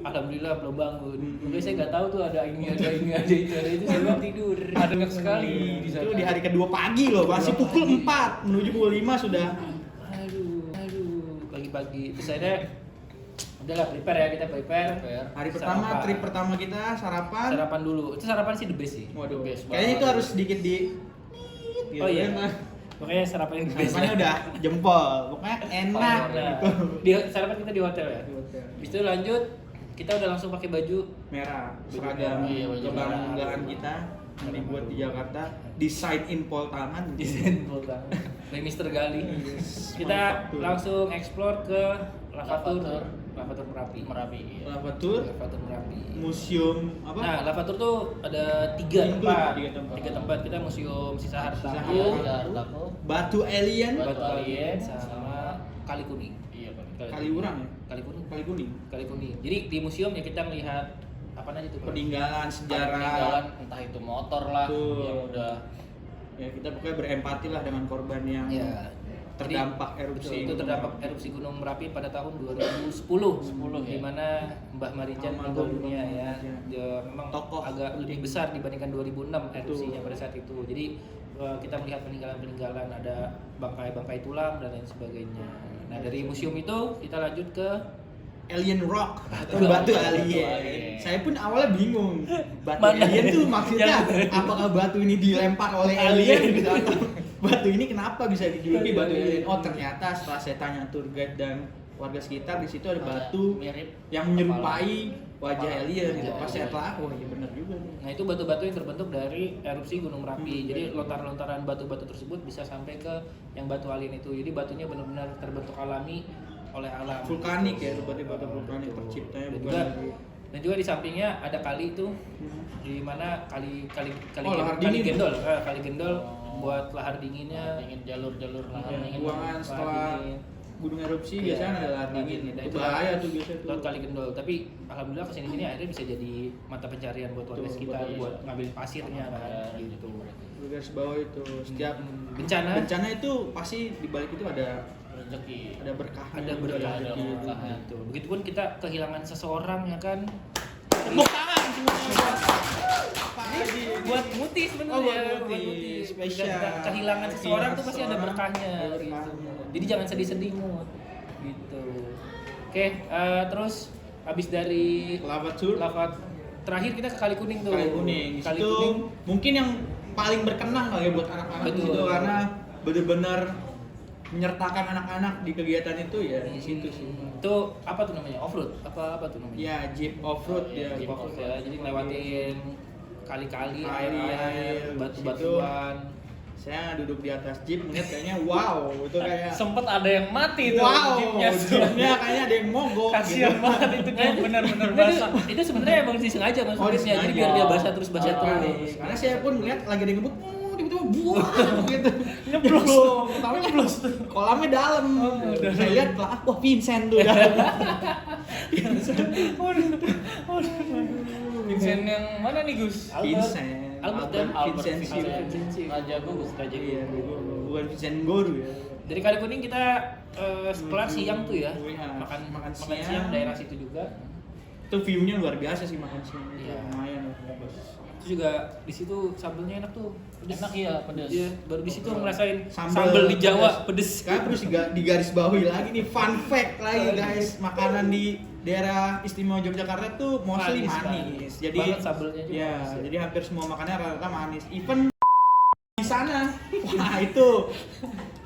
Speaker 1: alhamdulillah belum bangun. Mungkin saya nggak tahu tuh ada ini, ada itu. Saya belum tidur.
Speaker 3: Ada banyak sekali di sana.
Speaker 2: Itu di hari kedua pagi loh, masih pukul 4 menuju pukul 5 sudah.
Speaker 1: Aduh, pagi-pagi. Terus akhirnya udahlah prepare ya, kita prepare.
Speaker 2: Hari pertama,
Speaker 1: Sarapan.
Speaker 2: trip pertama kita sarapan.
Speaker 1: Sarapan dulu. Itu sarapan sih the best sih.
Speaker 2: Waduh,
Speaker 3: Best
Speaker 2: kayaknya itu
Speaker 3: banget.
Speaker 2: harus sedikit di gitu
Speaker 1: Oh iya.
Speaker 2: kan.
Speaker 1: Makanya sarapan yang the best.
Speaker 2: Sarapannya udah jempol, pokoknya enak
Speaker 1: Nah,
Speaker 2: gitu.
Speaker 1: di sarapan kita di hotel ya.
Speaker 2: Di hotel.
Speaker 1: Habis itu lanjut kita udah langsung pakai baju
Speaker 2: Merah,
Speaker 1: Baju
Speaker 2: seragam
Speaker 3: merah. Iya, baju
Speaker 2: kebanggaan
Speaker 1: merah.
Speaker 2: kita yang dibuat di Jakarta, desain in Poltangan.
Speaker 1: desain Poltang dari Mr. Gali.
Speaker 2: Yes,
Speaker 1: Kita
Speaker 2: manufaktur.
Speaker 1: langsung explore ke Lavatur
Speaker 3: Lavatur.
Speaker 1: Merapi.
Speaker 3: Merapi. Iya.
Speaker 2: Lavatur,
Speaker 1: Lavatur Merapi.
Speaker 2: museum apa?
Speaker 1: Nah, Lavatur tuh ada tiga
Speaker 2: Include
Speaker 1: tempat.
Speaker 2: tiga tempat.
Speaker 1: Tiga tempat. Kita Museum Sisa Harta,
Speaker 2: Sisa
Speaker 3: Iya,
Speaker 2: Harta.
Speaker 3: ada Artako.
Speaker 2: Batu alien,
Speaker 1: Batu
Speaker 3: Batu
Speaker 1: Alien,
Speaker 3: Alien,
Speaker 1: sama Kali Kuning.
Speaker 3: Iya, Pak.
Speaker 2: Kaliurang ya?
Speaker 1: Kali Kuning.
Speaker 2: Kali kuning.
Speaker 1: Kali Kuning. Jadi di museum ya kita melihat apa aja tuh? Pak?
Speaker 2: Peninggalan
Speaker 3: Ada
Speaker 2: sejarah.
Speaker 3: peninggalan, entah itu motor lah
Speaker 2: Betul.
Speaker 3: yang udah
Speaker 2: Ya kita pokoknya berempati lah dengan korban yang
Speaker 1: Ya.
Speaker 2: terdampak
Speaker 1: Jadi,
Speaker 2: erupsi.
Speaker 1: betul, itu
Speaker 2: Gunung
Speaker 1: terdampak
Speaker 2: Merapi.
Speaker 1: erupsi Gunung Merapi pada tahun 2010
Speaker 3: 10
Speaker 1: di
Speaker 3: ya.
Speaker 1: mana Mbah Marijan
Speaker 2: Almarhum
Speaker 1: meninggal dunia
Speaker 2: Mbah
Speaker 1: ya.
Speaker 2: Marijan.
Speaker 1: Dia memang
Speaker 2: Tokoh.
Speaker 1: agak lebih besar dibandingkan 2006 erupsinya pada saat itu. Jadi kita melihat peninggalan-peninggalan, ada bangkai-bangkai tulang dan lain sebagainya. Nah, dari museum itu kita lanjut ke
Speaker 2: alien rock atau
Speaker 3: Batu
Speaker 2: batu
Speaker 3: alien.
Speaker 2: alien. Saya pun awalnya bingung. Batu
Speaker 3: Mana?
Speaker 2: alien tuh maksudnya apakah batu ini dilempar oleh alien gitu atau batu ini kenapa bisa dijuluki batu alien? Oh, ternyata setelah saya tanya tour guide dan warga sekitar, di situ ada batu
Speaker 3: mirip
Speaker 2: yang menyerupai wajah
Speaker 3: Kepala.
Speaker 2: alien gitu.
Speaker 3: Wajah
Speaker 2: Pas saya
Speaker 3: alien.
Speaker 2: telah, oh iya benar juga nih.
Speaker 1: Nah itu batu-batu yang terbentuk dari erupsi Gunung Merapi. Jadi
Speaker 2: iya.
Speaker 1: lontaran-lontaran batu-batu tersebut bisa sampai ke yang batu alien itu. Jadi batunya benar-benar terbentuk alami oleh alam.
Speaker 2: Vulkanik ya, berarti batu vulkanik
Speaker 1: Betul.
Speaker 2: terciptanya
Speaker 1: Dan
Speaker 2: bukan
Speaker 1: juga,
Speaker 2: dari
Speaker 1: dan juga di sampingnya ada kali itu di mana kali
Speaker 2: Oh, lahar
Speaker 1: kali
Speaker 2: dingin.
Speaker 1: gendol, kali gendol buat lahar dinginnya.
Speaker 3: ingin jalur-jalur lahar
Speaker 2: Ya,
Speaker 3: dingin.
Speaker 2: buangan setelah gunung erupsi
Speaker 1: Iya,
Speaker 2: biasanya ada lahar
Speaker 1: lahar
Speaker 2: dingin.
Speaker 1: dingin. Nah,
Speaker 2: Itu
Speaker 1: itu
Speaker 2: bahaya tuh biasanya tuh.
Speaker 1: Laut Kali Gendol, tapi alhamdulillah kesini-sini akhirnya bisa jadi mata pencarian buat warga
Speaker 2: Betul,
Speaker 1: sekitar
Speaker 2: betul.
Speaker 1: buat ngambil pasirnya kan gitu.
Speaker 2: Di garis bawah itu setiap
Speaker 1: Bencana
Speaker 2: bencana itu pasti di balik itu ada
Speaker 3: Rezeki.
Speaker 2: berkah,
Speaker 1: ada berkah,
Speaker 3: ada
Speaker 1: gitu.
Speaker 3: berkah.
Speaker 1: Gitu. Begitupun kita kehilangan seseorang ya kan.
Speaker 2: Tepuk tangan semuanya. Pak Haji.
Speaker 1: Buat Muti sebenarnya,
Speaker 2: Oh, buat Muti. Spesial.
Speaker 1: Kita kehilangan seseorang tuh pasti ada
Speaker 2: Seseorang,
Speaker 1: berkahnya
Speaker 2: ada
Speaker 1: gitu.
Speaker 2: berkahnya.
Speaker 1: Jadi jangan sedih-sedih Mut. Gitu. Oke, terus habis dari
Speaker 2: Lava Tour
Speaker 1: lava terakhir kita ke Kali Kuning tuh.
Speaker 2: Kali Kuning. Di
Speaker 1: Kali
Speaker 2: situ
Speaker 1: Kuning.
Speaker 2: mungkin yang paling berkenang kali ya buat anak-anak di
Speaker 1: Betul.
Speaker 2: situ karena benar-benar menyertakan anak-anak di kegiatan itu ya di situ sih.
Speaker 1: Itu apa tuh namanya? Off-road? Apa tuh namanya?
Speaker 2: Ya jeep off-road
Speaker 1: Ya,
Speaker 2: ya.
Speaker 1: jeep off-road ya. Jadi ngelewatin kali-kali,
Speaker 2: Air,
Speaker 1: air,
Speaker 2: di
Speaker 1: batu-batuan.
Speaker 2: Saya duduk di atas jeep melihat kayaknya wow, itu kayak
Speaker 3: Sempet ada yang mati tuh
Speaker 2: wow,
Speaker 3: jeepnya.
Speaker 2: jeepnya kayaknya ada yang mogok
Speaker 3: Kasian
Speaker 2: gitu.
Speaker 3: banget itu dia benar-benar
Speaker 1: Itu,
Speaker 3: basah.
Speaker 1: itu sebenarnya emang disengaja Mas
Speaker 2: Oh,
Speaker 1: Mutisnya. Jadi biar dia basah terus basah
Speaker 2: Oh,
Speaker 1: terus.
Speaker 2: karena saya pun melihat lagi ada yang ngebut, tiba-tiba buah gitu.
Speaker 3: Nyeblos.
Speaker 2: Tahu nyeblos. Kolamnya dalam.
Speaker 3: udah.
Speaker 2: Saya lihat lah, wah Vincent tuh dalam.
Speaker 3: Vincent yang mana nih Gus?
Speaker 2: Vincent.
Speaker 1: Albert dan
Speaker 2: Vincent Siu.
Speaker 1: Raja Gugus, Raja
Speaker 2: Iya,
Speaker 1: Gugus.
Speaker 2: bukan Vincent Goru ya.
Speaker 1: Dari Kali Kuning kita kelar siang tuh ya.
Speaker 2: Iya,
Speaker 1: Makan
Speaker 2: makan
Speaker 1: siang
Speaker 2: siang.
Speaker 1: daerah situ juga.
Speaker 2: Itu view-nya luar biasa sih makan siang.
Speaker 1: Iya.
Speaker 2: Lumayan.
Speaker 1: Itu juga di situ sambelnya enak tuh. Pedes.
Speaker 3: Enak iya, pedes.
Speaker 1: Iya, baru di situ ngerasain
Speaker 2: Sambal
Speaker 1: sambel di Jawa pedes.
Speaker 2: Sekarang terus di garis bawahi lagi nih fun fact lagi guys, makanan di daerah istimewa Yogyakarta tuh mostly manis. Jadi
Speaker 1: Banget sambelnya juga
Speaker 2: ya,
Speaker 1: manis ya.
Speaker 2: jadi hampir semua makanannya rata-rata manis. Even di sana, wah itu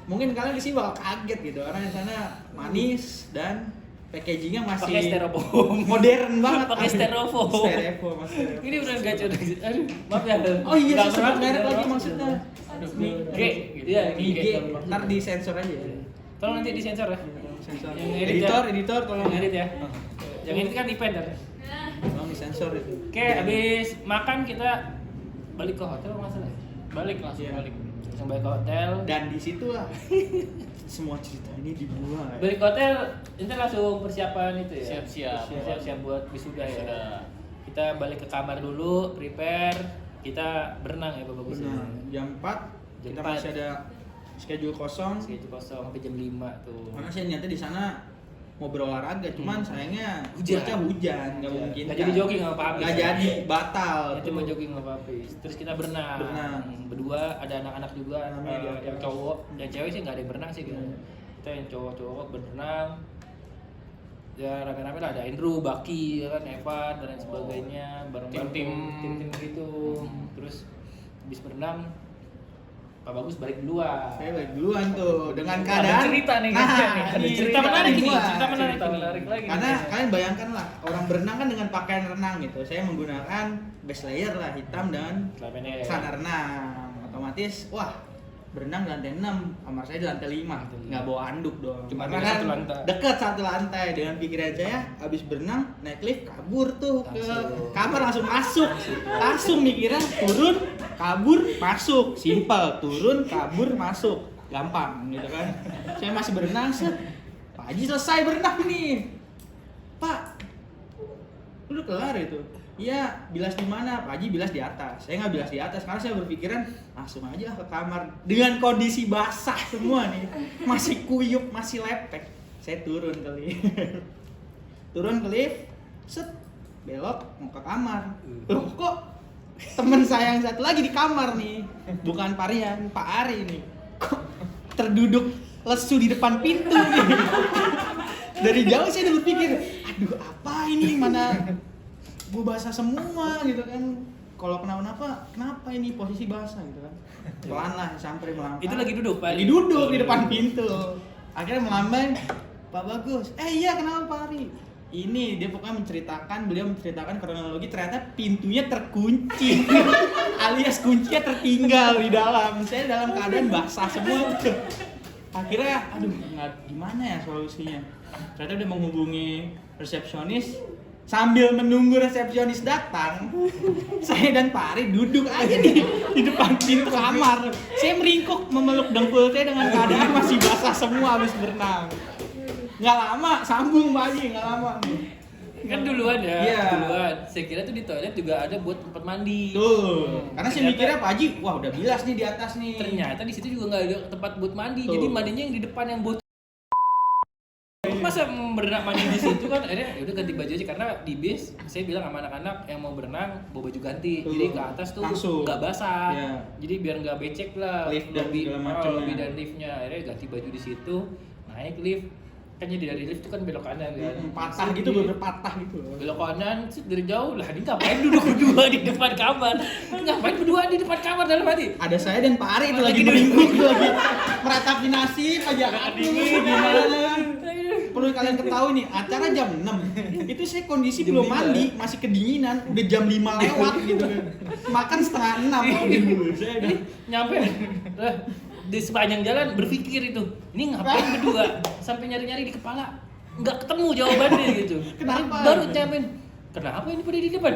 Speaker 2: mungkin kalian di sini bakal kaget gitu karena di sana manis dan packagingnya masih
Speaker 1: Pakai styrofoam.
Speaker 2: modern banget.
Speaker 1: Pakai styrofoam.
Speaker 2: Styrofoam, Mas. Styrofoam.
Speaker 1: Ini udah gacor. Aduh, maaf ya.
Speaker 2: Oh iya,
Speaker 1: Nggak
Speaker 2: saya sebut
Speaker 1: berat,
Speaker 2: merek
Speaker 1: nggak
Speaker 2: lagi
Speaker 1: berat.
Speaker 2: maksudnya.
Speaker 3: Aduh,
Speaker 2: Nih,
Speaker 1: G, iya,
Speaker 2: IG,
Speaker 1: G.
Speaker 2: ntar di sensor aja ya.
Speaker 1: Tolong nanti disensor ya.
Speaker 2: Sensor.
Speaker 1: Yang edit ya.
Speaker 2: Editor tolong
Speaker 1: Yang edit ya. Yang edit kan event ya.
Speaker 2: Tolong disensor itu.
Speaker 1: Oke, habis makan kita balik ke hotel masalah.
Speaker 3: Balik langsung
Speaker 2: Iya.
Speaker 3: balik.
Speaker 1: Langsung balik ke hotel.
Speaker 2: Dan di situlah semua cerita ini dibuat.
Speaker 1: Balik ke hotel, kita langsung persiapan itu ya.
Speaker 3: Siap-siap.
Speaker 1: Siap-siap buat wisuda ya.
Speaker 3: Wisuda.
Speaker 1: Kita balik ke kamar dulu, prepare. Kita berenang ya Bapak Gus.
Speaker 2: Benar. Jam 4
Speaker 1: Jam
Speaker 2: kita
Speaker 1: 4.
Speaker 2: masih ada schedule kosong.
Speaker 1: Schedule kosong sampai jam 5 tuh.
Speaker 2: Karena saya niatnya di sana mau berolahraga, cuman sayangnya
Speaker 1: Hujan.
Speaker 2: cuaca hujan, nggak
Speaker 1: Iya.
Speaker 2: mungkin.
Speaker 1: Nggak jadi jogging sama Pak Habis.
Speaker 2: Nggak jadi, batal.
Speaker 1: Itu mau jogging sama Pak Habis. Terus kita berenang.
Speaker 2: Berenang.
Speaker 1: Berdua ada anak-anak juga,
Speaker 2: Namanya di atas.
Speaker 1: yang cowok, yang cewek sih nggak ada yang berenang sih gitu. Kita yang cowok-cowok berenang. Ya rame-rame lah, ada Andrew, Baki, ya kan, Evan dan lain sebagainya, bareng-bareng
Speaker 3: Tim-tim.
Speaker 1: gitu. Terus habis berenang Pak Bagus balik duluan.
Speaker 2: Saya balik duluan tuh dengan
Speaker 3: Ada
Speaker 2: keadaan.
Speaker 3: cerita nih,
Speaker 2: Nah,
Speaker 3: ada
Speaker 2: ini
Speaker 3: cerita menarik ini,
Speaker 2: dibuat.
Speaker 3: cerita menarik
Speaker 1: Cerita
Speaker 3: ini.
Speaker 1: menarik lagi.
Speaker 2: Karena
Speaker 1: nih.
Speaker 2: kalian bayangkan lah orang berenang kan dengan pakaian renang gitu. Saya menggunakan base layer lah hitam dan
Speaker 1: Celana pendek.
Speaker 2: celana renang. Otomatis wah berenang di lantai 6, kamar saya di lantai 5. Nggak bawa anduk dong.
Speaker 1: Cuma
Speaker 2: Karena
Speaker 1: beda
Speaker 2: kan
Speaker 1: satu lantai.
Speaker 2: deket satu lantai. Dengan pikiran saya habis berenang naik lift kabur tuh ke
Speaker 1: Langsung.
Speaker 2: kamar langsung masuk. Langsung mikirnya turun kabur masuk. Simpel, turun kabur masuk. Gampang gitu kan. Saya masih berenang set. Pak Haji selesai berenang nih. Pak, udah kelar itu. Iya, bilas di mana? Pak Haji bilas di atas. Saya nggak bilas di atas karena saya berpikiran langsung aja ke kamar dengan kondisi basah semua nih, masih kuyup, masih lepek. Saya turun ke lift, turun ke lift, set, belok mau ke kamar. Loh kok temen saya yang satu lagi di kamar nih, bukan Pak Rian, Pak Ari nih. Kok terduduk lesu di depan pintu nih. Dari jauh saya udah berpikir, aduh apa ini, mana gue basah semua gitu kan. Kalau kenapa ini posisi basah gitu kan. Pelan lah sampai melangkah.
Speaker 1: Itu lagi duduk, Pak?
Speaker 2: Lagi duduk di depan pintu. Akhirnya melambai, Pak Bagus. Iya kenapa Pak Ari? Ini dia pokoknya beliau menceritakan kronologi, ternyata pintunya terkunci. Alias kuncinya tertinggal di dalam. Saya dalam keadaan basah semua. Akhirnya aduh gimana ya solusinya? Ternyata udah menghubungi resepsionis. Sambil menunggu resepsionis datang, saya dan Pak Ari duduk aja di depan pintu kamar. Saya meringkuk memeluk dengkul saya dengan keadaan masih basah semua habis berenang. Nggak lama sambung Pak Haji, nggak lama.
Speaker 1: Kan duluan ya,
Speaker 2: Iya.
Speaker 1: duluan. Saya kira tuh di toilet juga ada buat tempat mandi.
Speaker 2: Tuh, karena saya mikirnya Pak Haji, wah udah bilas nih di atas nih.
Speaker 1: Ternyata di situ juga nggak ada tempat buat mandi.
Speaker 2: Tuh.
Speaker 1: Jadi mandinya yang di depan yang bocor. Masa berenang mandi di situ kan, akhirnya ya udah ganti baju aja karena di bis saya bilang sama anak-anak yang mau berenang bawa baju ganti.
Speaker 2: Tuh.
Speaker 1: Jadi ke atas tuh
Speaker 2: Langsung.
Speaker 1: nggak basah.
Speaker 2: Iya.
Speaker 1: Jadi biar nggak becek lah.
Speaker 2: Lift dan segala macamnya.
Speaker 1: Lebih dan liftnya. Akhirnya ganti baju di situ, naik lift. Kan jadi dari lift tuh kan belok kanan kan.
Speaker 2: Patah gitu, bener patah gitu.
Speaker 1: Belok kanan, set, dari jauh lah. Ini ngapain duduk berdua di depan kamar? Ngapain berdua di depan kamar dalam hati?
Speaker 2: Ada saya dan Pak Ari itu lagi meringkuk, lagi meratapi nasib aja. Aduh, gimana? Perlu kalian ketahui nih, acara jam 6. Itu saya kondisi
Speaker 1: Jam
Speaker 2: belum
Speaker 1: 5.
Speaker 2: mandi, masih kedinginan, udah jam 5 lewat gitu kan. Makan setengah 6. Aduh, saya udah
Speaker 1: Nyampe di sepanjang jalan berpikir itu, ini ngapain berdua? Sampai nyari-nyari di kepala, nggak ketemu jawabannya gitu.
Speaker 2: Kenapa?
Speaker 1: Baru nyampein, kenapa ini pada di depan?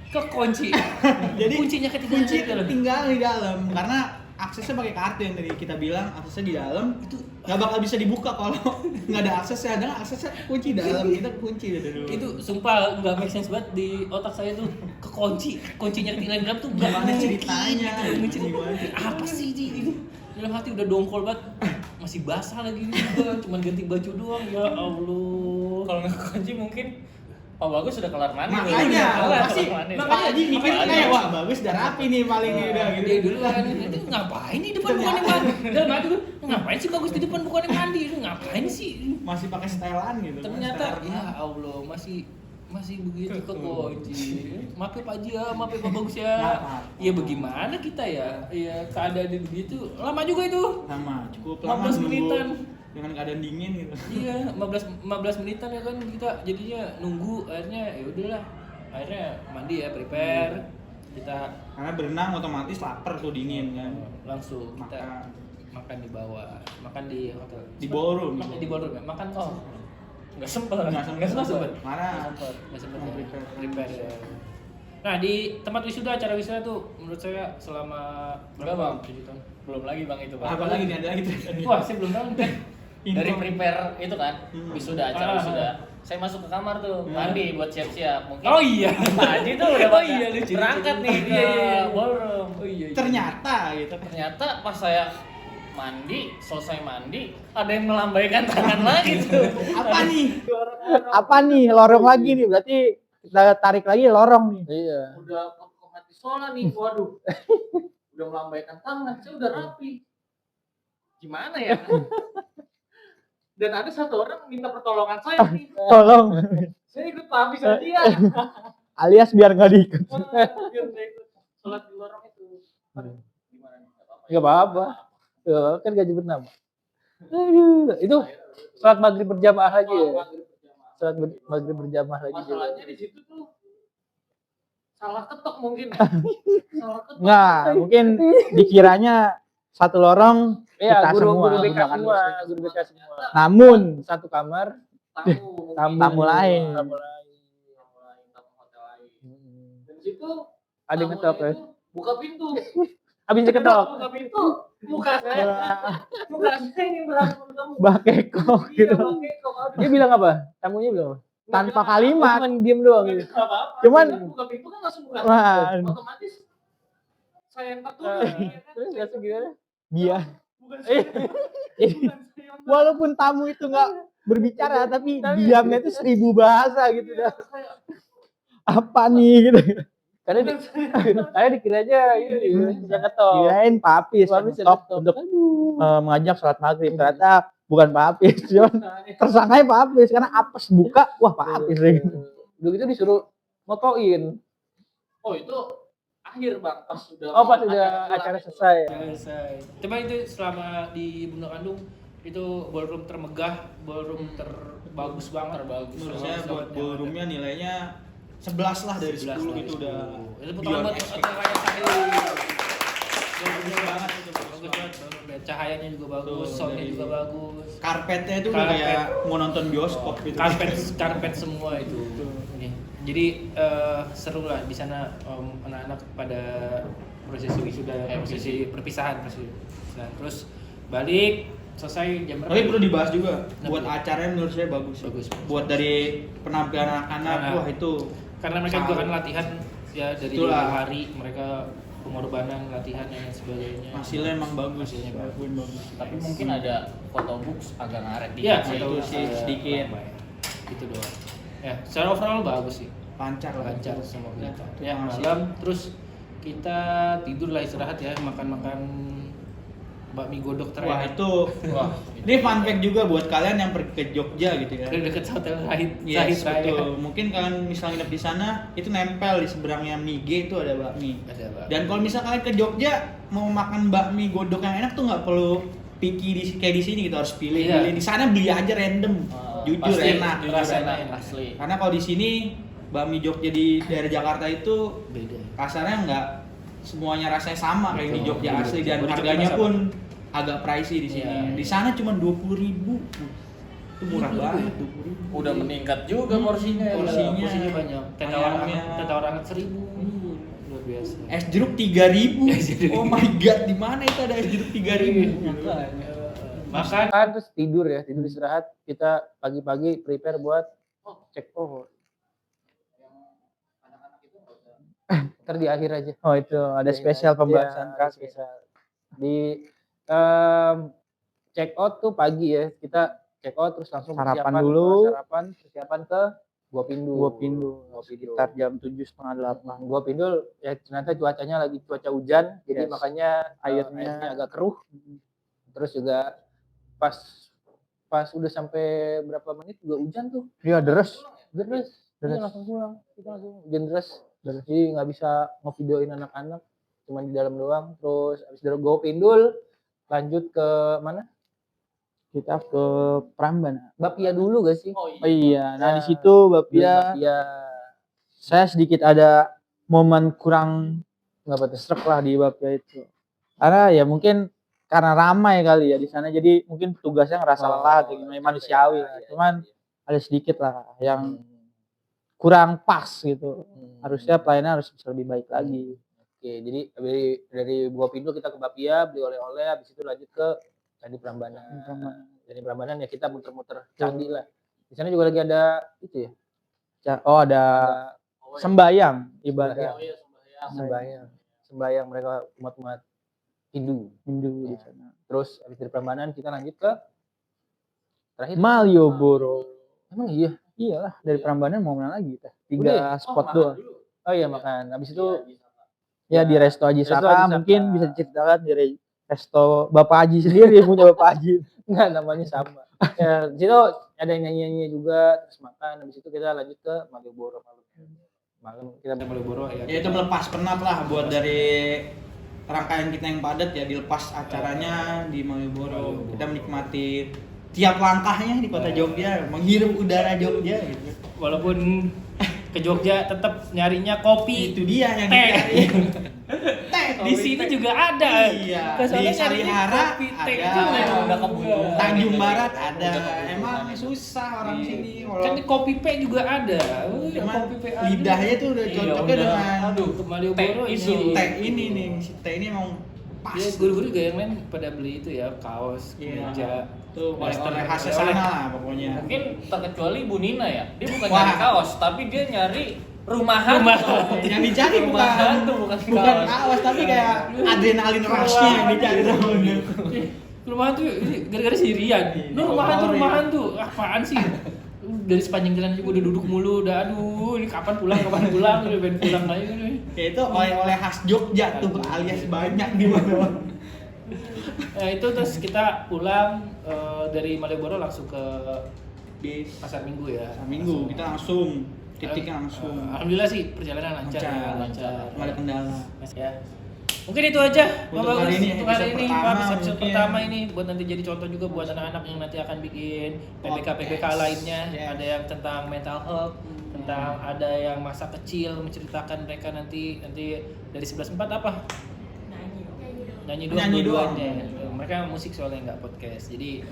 Speaker 1: Kekunci.
Speaker 2: jadi
Speaker 1: Kuncinya ketinggalan
Speaker 2: kunci
Speaker 1: di dalam.
Speaker 2: tinggal di dalam karena aksesnya pakai kartu yang tadi kita bilang, aksesnya di dalam itu nggak bakal bisa dibuka kalau nggak ada aksesnya. Ada aksesnya kunci dalam, kita kunci dari dulu.
Speaker 1: Itu sumpah nggak make sense banget di otak saya tuh, kekunci, kuncinya ketinggalan di dalam tuh nggak
Speaker 2: Gimana
Speaker 1: mungkin
Speaker 2: ceritanya?
Speaker 1: gitu.
Speaker 2: Gimana?
Speaker 1: Apa sih ini? Dalam hati udah dongkol banget, masih basah lagi juga, cuman ganti baju doang, ya Allah.
Speaker 3: Kalau nggak kunci mungkin Pak Bagus sudah kelar mandi.
Speaker 2: Makanya pasti
Speaker 3: Kelar mandi.
Speaker 2: makanya Haji mikir kayak wah bagus udah rapi nih paling nih udah gitu.
Speaker 1: Dia duluan, itu ngapain di depan bukannya mandi? Dalam hati gue, ngapain sih Bagus di depan bukannya mandi? Itu ngapain sih?
Speaker 2: Masih pakai stylean gitu.
Speaker 1: Ternyata
Speaker 2: Style
Speaker 1: ya Allah masih begitu kekunci. Maaf ya Pak Haji ya, maaf ya Pak Bagus ya.
Speaker 2: Nggak apa-apa.
Speaker 1: Ya bagaimana kita ya? Ya keadaan begitu lama juga itu.
Speaker 2: sama cukup lama
Speaker 1: 15 menitan.
Speaker 2: dengan keadaan dingin gitu.
Speaker 1: Iya, 15 menitan ya kan kita jadinya nunggu, akhirnya ya udahlah. Akhirnya mandi ya, prepare. Kita
Speaker 2: Karena berenang otomatis lapar tuh dingin kan.
Speaker 1: langsung kita
Speaker 2: Makan
Speaker 1: makan di bawah, makan di hotel.
Speaker 2: di ballroom.
Speaker 1: Makan di ballroom ya, makan
Speaker 3: Oh. Nggak sempet.
Speaker 2: Nggak sempet. Mana?
Speaker 1: Nggak sempet ya.
Speaker 2: Prepare.
Speaker 1: Prepare ya. Nah di tempat wisuda, acara wisuda tuh menurut saya selama
Speaker 3: Enggak, Bang.
Speaker 1: 7 tahun.
Speaker 3: Belum lagi Bang itu, Bang.
Speaker 2: Apa lagi nih ada lagi tuh?
Speaker 1: Wah saya belum tahu kan.
Speaker 3: Dari
Speaker 2: Info.
Speaker 3: prepare itu kan, wisuda, acara wisuda. Saya masuk ke kamar tuh, mandi buat siap-siap. Mungkin
Speaker 1: Oh iya.
Speaker 3: Pak Haji tuh udah
Speaker 1: Oh iya, lucu,
Speaker 3: berangkat
Speaker 1: lucu.
Speaker 3: nih ke
Speaker 1: Iya, iya.
Speaker 3: ballroom.
Speaker 1: Oh iya.
Speaker 2: Ternyata gitu.
Speaker 3: Ternyata pas saya mandi, selesai mandi, ada yang melambaikan tangan lagi tuh.
Speaker 2: Apa nih?
Speaker 4: Apa nih? Lorong lagi nih. Berarti kita tarik lagi lorong nih. Iya.
Speaker 3: Udah ke mati sholat nih, waduh. Udah melambaikan tangan, saya udah rapi. Gimana ya? Dan ada satu orang minta pertolongan saya nih.
Speaker 4: Tolong.
Speaker 3: Saya ikut paham bisa dia.
Speaker 4: Alias biar nggak diikut.
Speaker 3: Biar saya ikut sholat di lorong itu. Aduh, gimana nih?
Speaker 4: Nggak apa-apa. Ya, kan gaji bernama. Aduh, itu sholat maghrib berjamaah lagi ya. Sholat maghrib berjamaah lagi.
Speaker 3: Masalahnya di situ tuh salah ketok mungkin. Salah ketok.
Speaker 4: Nggak, mungkin dikiranya satu lorong
Speaker 5: Iya,
Speaker 4: kita semua.
Speaker 5: guru BK
Speaker 4: gunakan
Speaker 5: semua,
Speaker 4: dosen.
Speaker 5: guru BK semua.
Speaker 4: Namun
Speaker 5: Satu kamar,
Speaker 3: Tamu,
Speaker 4: tamu lain.
Speaker 5: tamu lain.
Speaker 3: tamu hotel lain. Dan di situ
Speaker 5: Ada yang
Speaker 3: tamunya
Speaker 5: ngetok ya.
Speaker 3: itu buka pintu.
Speaker 5: Habis diketok.
Speaker 3: Buka pintu, muka saya ini berhasil bertemu.
Speaker 4: Mbak Keko
Speaker 3: Iya,
Speaker 4: gitu.
Speaker 3: Bang Eko, aduh.
Speaker 5: Dia bilang apa? Tamunya bilang apa?
Speaker 4: Tanpa
Speaker 3: Nggak
Speaker 4: kalimat.
Speaker 5: Cuman diem doang
Speaker 3: bilang
Speaker 5: gitu.
Speaker 3: apa-apa.
Speaker 4: Cuman-
Speaker 3: Dia buka pintu kan langsung buka.
Speaker 4: Wah,
Speaker 3: Otomatis saya yang ketuk.
Speaker 5: Terus langsung gimana?
Speaker 4: dia.
Speaker 3: Bukan saya.
Speaker 4: Jadi,
Speaker 3: Bukan saya yang
Speaker 4: walaupun tamu itu nggak berbicara, tapi diamnya itu 1000 bahasa gitu dah.
Speaker 3: saya.
Speaker 4: Apa nih gitu.
Speaker 5: Karena di, saya dikiranya ini yang ketok.
Speaker 4: Kirain papis
Speaker 5: Papis yang
Speaker 4: stop
Speaker 5: ngetok.
Speaker 4: untuk mengajak sholat maghrib. Ternyata
Speaker 2: bukan Pak Apis, cuman tersangkanya Pak Apis karena apes buka, wah Pak Apis gitu.
Speaker 4: Udah gitu disuruh motoin.
Speaker 3: Oh itu akhir bang pas sudah
Speaker 4: Pas udah acara selesai.
Speaker 1: Selesai. Coba itu selama di Bunda Kandung itu ballroom termegah, ballroom terbagus banget.
Speaker 2: Menurut saya buat ballroomnya nilainya 11 lah dari 10 gitu udah
Speaker 1: Itu
Speaker 2: beyond
Speaker 1: putaran buat
Speaker 2: expectation.
Speaker 1: kayak Sahil.
Speaker 2: Bagus banget itu.
Speaker 1: Bagus banget. Cahayanya juga bagus,
Speaker 2: Tuh,
Speaker 1: soundnya
Speaker 2: dari-
Speaker 1: juga bagus.
Speaker 2: Karpetnya itu udah kayak mau nonton bioskop gitu.
Speaker 1: Karpet semua itu. Ini. Jadi seru lah di sana anak-anak pada prosesi wisuda, prosesi perpisahan. Terus balik selesai jam berapa?
Speaker 2: Tapi perlu dibahas juga buat
Speaker 1: Kenapa?
Speaker 2: acaranya menurut saya bagus.
Speaker 1: Bagus.
Speaker 2: Buat dari penampilan anak-anak,
Speaker 1: Anak.
Speaker 2: wah itu
Speaker 1: Karena mereka juga kan latihan ya dari
Speaker 2: Itulah.
Speaker 1: jauh hari, mereka pengorbanan latihan dan sebagainya.
Speaker 2: hasilnya emang bagus.
Speaker 1: Hasilnya bagus.
Speaker 2: bagus.
Speaker 3: tapi mungkin ada photobooks agak ngaret dikit
Speaker 1: Iya,
Speaker 3: sih.
Speaker 2: itu sih sedikit.
Speaker 1: Gitu doang. Ya, secara overall bagus sih.
Speaker 2: Lancar lah.
Speaker 1: Lancar semua
Speaker 2: Ya,
Speaker 1: kita.
Speaker 2: itu
Speaker 1: Ya,
Speaker 2: yang hasil.
Speaker 1: malam terus kita tidur lah istirahat ya, makan-makan bakmi godok
Speaker 2: Wah
Speaker 1: terakhir.
Speaker 2: itu,
Speaker 3: Wah,
Speaker 2: ini fun fact juga buat kalian yang pergi ke Jogja gitu ya.
Speaker 1: Dari dekat hotel Rahit.
Speaker 2: Yes,
Speaker 1: Rahit Raya.
Speaker 2: betul. Mungkin kalian misalnya nginep di sana, itu nempel di seberangnya Mige itu ada bakmi.
Speaker 1: Ada bakmi.
Speaker 2: Dan kalau misalnya kalian ke Jogja mau makan bakmi godok yang enak tuh nggak perlu picky kayak di sini gitu, harus pilih.
Speaker 1: Iya.
Speaker 2: Di sana beli aja random. Jujur
Speaker 1: pasti
Speaker 2: enak.
Speaker 3: jujur
Speaker 1: rasanya
Speaker 3: enak,
Speaker 1: enak.
Speaker 3: asli.
Speaker 2: Karena kalau di sini bakmi Jogja di daerah Jakarta itu
Speaker 1: Beda.
Speaker 2: kasarnya nggak semuanya rasanya sama kayak di
Speaker 1: Betul,
Speaker 2: Jogja
Speaker 1: betul,
Speaker 2: asli
Speaker 1: betul.
Speaker 2: dan
Speaker 1: Di Jogja
Speaker 2: harganya
Speaker 1: sama.
Speaker 2: pun agak pricey di sini.
Speaker 1: Iya.
Speaker 2: Di sana cuma 20.000. Itu murah banget, 20.000.
Speaker 3: udah meningkat juga porsinya ya.
Speaker 2: Porsinya.
Speaker 1: banyak. Tenda
Speaker 2: Ayamnya.
Speaker 1: orang 1.000. Luar biasa.
Speaker 2: Es jeruk 3.000.
Speaker 1: Es jeruk.
Speaker 2: Oh my god, di mana itu ada es jeruk 3.000?
Speaker 1: Makan
Speaker 4: Makan terus tidur ya, tidur istirahat. Kita pagi-pagi prepare buat cek over. Ntar di akhir aja.
Speaker 2: Oh itu ada spesial pembahasan
Speaker 4: Iya, ada
Speaker 2: kak.
Speaker 4: spesial. Di check out tuh pagi ya, kita check out terus langsung
Speaker 2: Sarapan
Speaker 4: persiapan
Speaker 2: dulu.
Speaker 4: persiapan ke Gua Pindul.
Speaker 2: Gua Pindul sekitar jam 7:30.
Speaker 4: Gua Pindul ya ternyata cuacanya lagi cuaca hujan, jadi
Speaker 2: Yes.
Speaker 4: makanya
Speaker 2: Airnya
Speaker 4: airnya agak keruh. Terus juga pas udah sampai berapa menit juga hujan tuh.
Speaker 2: Iya deres.
Speaker 4: Deres.
Speaker 2: Deres.
Speaker 4: Iya, langsung pulang. Kita langsung hujan deres. Jadi nggak bisa ngevideoin anak-anak, cuma di dalam doang. Terus abis dari Gua Pindul lanjut ke mana?
Speaker 2: Kita ke Prambanan.
Speaker 4: Bapia dulu gak sih?
Speaker 3: Oh
Speaker 2: Oh iya, nah
Speaker 4: Ya.
Speaker 2: di situ Bapia
Speaker 4: Bapia.
Speaker 2: saya sedikit ada momen kurang
Speaker 4: Nggak apa tuh?
Speaker 2: srek lah di Bapia itu. Karena ya mungkin karena ramai kali ya di sana, jadi mungkin petugasnya ngerasa lelah atau gimana, manusiawi lah. Cuman ada sedikit lah yang kurang pas gitu. Harusnya pelayanan harus bisa lebih baik lagi.
Speaker 4: Oke, jadi dari Gua Pindul kita ke Bapia beli oleh-oleh, habis itu lanjut ke Candi Prambanan. Dari Prambanan ya kita muter-muter candi lah. Di sana juga lagi ada itu ya.
Speaker 2: Oh ada sembayang
Speaker 4: Sembayang.
Speaker 2: ibadah
Speaker 3: Oh iya sembahyang.
Speaker 4: Sembayang mereka umat-umat Hindu.
Speaker 2: Hindu di
Speaker 4: Ya.
Speaker 2: sana.
Speaker 4: Terus habis dari Prambanan kita lanjut ke terakhir
Speaker 2: Malioboro.
Speaker 4: emang iya.
Speaker 2: Iyalah dari Prambanan mau mana lagi kita?
Speaker 4: Udah ya?
Speaker 2: 3 spot
Speaker 3: makan
Speaker 2: doang.
Speaker 3: dulu.
Speaker 4: Oh iya makan. Habis itu
Speaker 2: Ya di Resto Haji
Speaker 4: Resto
Speaker 2: Saka
Speaker 4: Haji Saka.
Speaker 2: mungkin bisa diceritakan dari Resto Bapak Haji sendiri yang punya Bapak Haji.
Speaker 4: enggak namanya sama. Ya, di situ ada yang nyanyi-nyanyi juga, terus makan. Habis itu kita lanjut ke Malioboro malam kita
Speaker 1: Malioboro ya.
Speaker 2: Ya itu melepas penat lah buat dari rangkaian kita yang padat ya, dilepas acaranya di Malioboro. Kita menikmati tiap langkahnya di kota Jogja, menghirup udara Jogja gitu.
Speaker 1: Walaupun ke Jogja tetap nyarinya kopi.
Speaker 2: Itu dia yang
Speaker 1: Teh.
Speaker 2: dicari. Teh
Speaker 1: Di sini juga ada.
Speaker 2: Iya,
Speaker 1: Ke sana
Speaker 2: di
Speaker 1: nyarinya
Speaker 2: Salihara
Speaker 1: kopi, teh.
Speaker 2: ada.
Speaker 3: Udah kebutuhan.
Speaker 2: Tanjung Barat ada.
Speaker 3: Udah kebutuhan.
Speaker 2: Emang susah orang sini.
Speaker 1: Kan di kopi P juga ada.
Speaker 2: Cuman
Speaker 1: Kopi P ada.
Speaker 2: lidahnya tuh udah
Speaker 3: Iya,
Speaker 2: cocoknya
Speaker 3: udah.
Speaker 2: dengan
Speaker 1: Aduh, ke Malioboro
Speaker 3: Teh
Speaker 2: si
Speaker 1: ini.
Speaker 2: teh ini nih. Si teh ini emang pas.
Speaker 1: Ya, guru-guru juga yang lain pada beli itu ya, kaos,
Speaker 2: Iya.
Speaker 1: kemeja.
Speaker 2: Tuh
Speaker 1: Western,
Speaker 2: oleh khasnya
Speaker 1: oleh-oleh.
Speaker 2: sana lah pokoknya.
Speaker 3: Mungkin terkecuali Bu Nina ya. Dia bukan
Speaker 2: Wah.
Speaker 3: nyari kaos, tapi dia nyari rumahan.
Speaker 2: Yang dicari
Speaker 3: rumahan
Speaker 2: bukan
Speaker 3: tuh bukan
Speaker 2: bukan
Speaker 3: kaos.
Speaker 2: kaos tapi kayak adrenalin rushnya yang dicari sama dia.
Speaker 1: Rumahan tuh ini gara-gara si Rian. Lu rumahan tuh,
Speaker 2: Oh,
Speaker 1: rumahan tuh. Apaan sih? Dari sepanjang jalan juga udah duduk mulu, udah aduh, ini kapan pulang, udah pengen pulang aja nih.
Speaker 2: Ya itu oleh-oleh khas Jogja tuh alias banyak di mana.
Speaker 1: Nah, itu terus kita pulang dari Malioboro langsung ke
Speaker 2: Bis
Speaker 1: Pasar Minggu ya.
Speaker 2: Minggu kita langsung titiknya langsung.
Speaker 1: Alhamdulillah sih perjalanan lancar.
Speaker 2: Lancar. Nggak ada kendala.
Speaker 1: Ya. Mungkin itu aja.
Speaker 2: Untuk
Speaker 1: Bagus.
Speaker 2: hari ini,
Speaker 1: Untuk hari
Speaker 2: episode
Speaker 1: ini
Speaker 2: pertama
Speaker 1: episode
Speaker 2: mungkin.
Speaker 1: pertama ini buat nanti jadi contoh juga buat anak-anak yang nanti akan bikin PPK lainnya.
Speaker 2: Yes.
Speaker 1: Ada yang tentang mental health, tentang ada yang masa kecil menceritakan mereka nanti dari 11/4 apa? Nyanyi doang
Speaker 2: Nyanyi doang.
Speaker 1: dua-duanya. Mereka musik soalnya nggak podcast. Jadi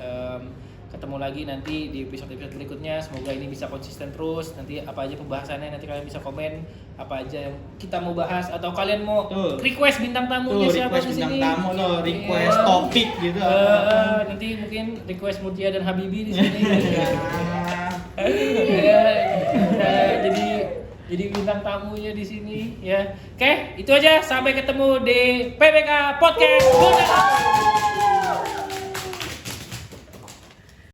Speaker 1: ketemu lagi nanti di episode-episode berikutnya. Semoga ini bisa konsisten terus. Nanti apa aja pembahasannya nanti kalian bisa komen apa aja yang kita mau bahas atau kalian mau
Speaker 2: Tuh.
Speaker 1: request bintang tamunya
Speaker 2: Tuh
Speaker 1: siapa
Speaker 2: request
Speaker 1: di
Speaker 2: bintang
Speaker 1: sini.
Speaker 2: tamu tuh, request
Speaker 1: Iya.
Speaker 2: topik gitu.
Speaker 1: Nanti mungkin request Murtia dan Habibi di sini.
Speaker 2: Ya.
Speaker 1: Ya, jadi bintang tamunya di sini ya. Oke, itu aja. Sampai ketemu di PPK Podcast.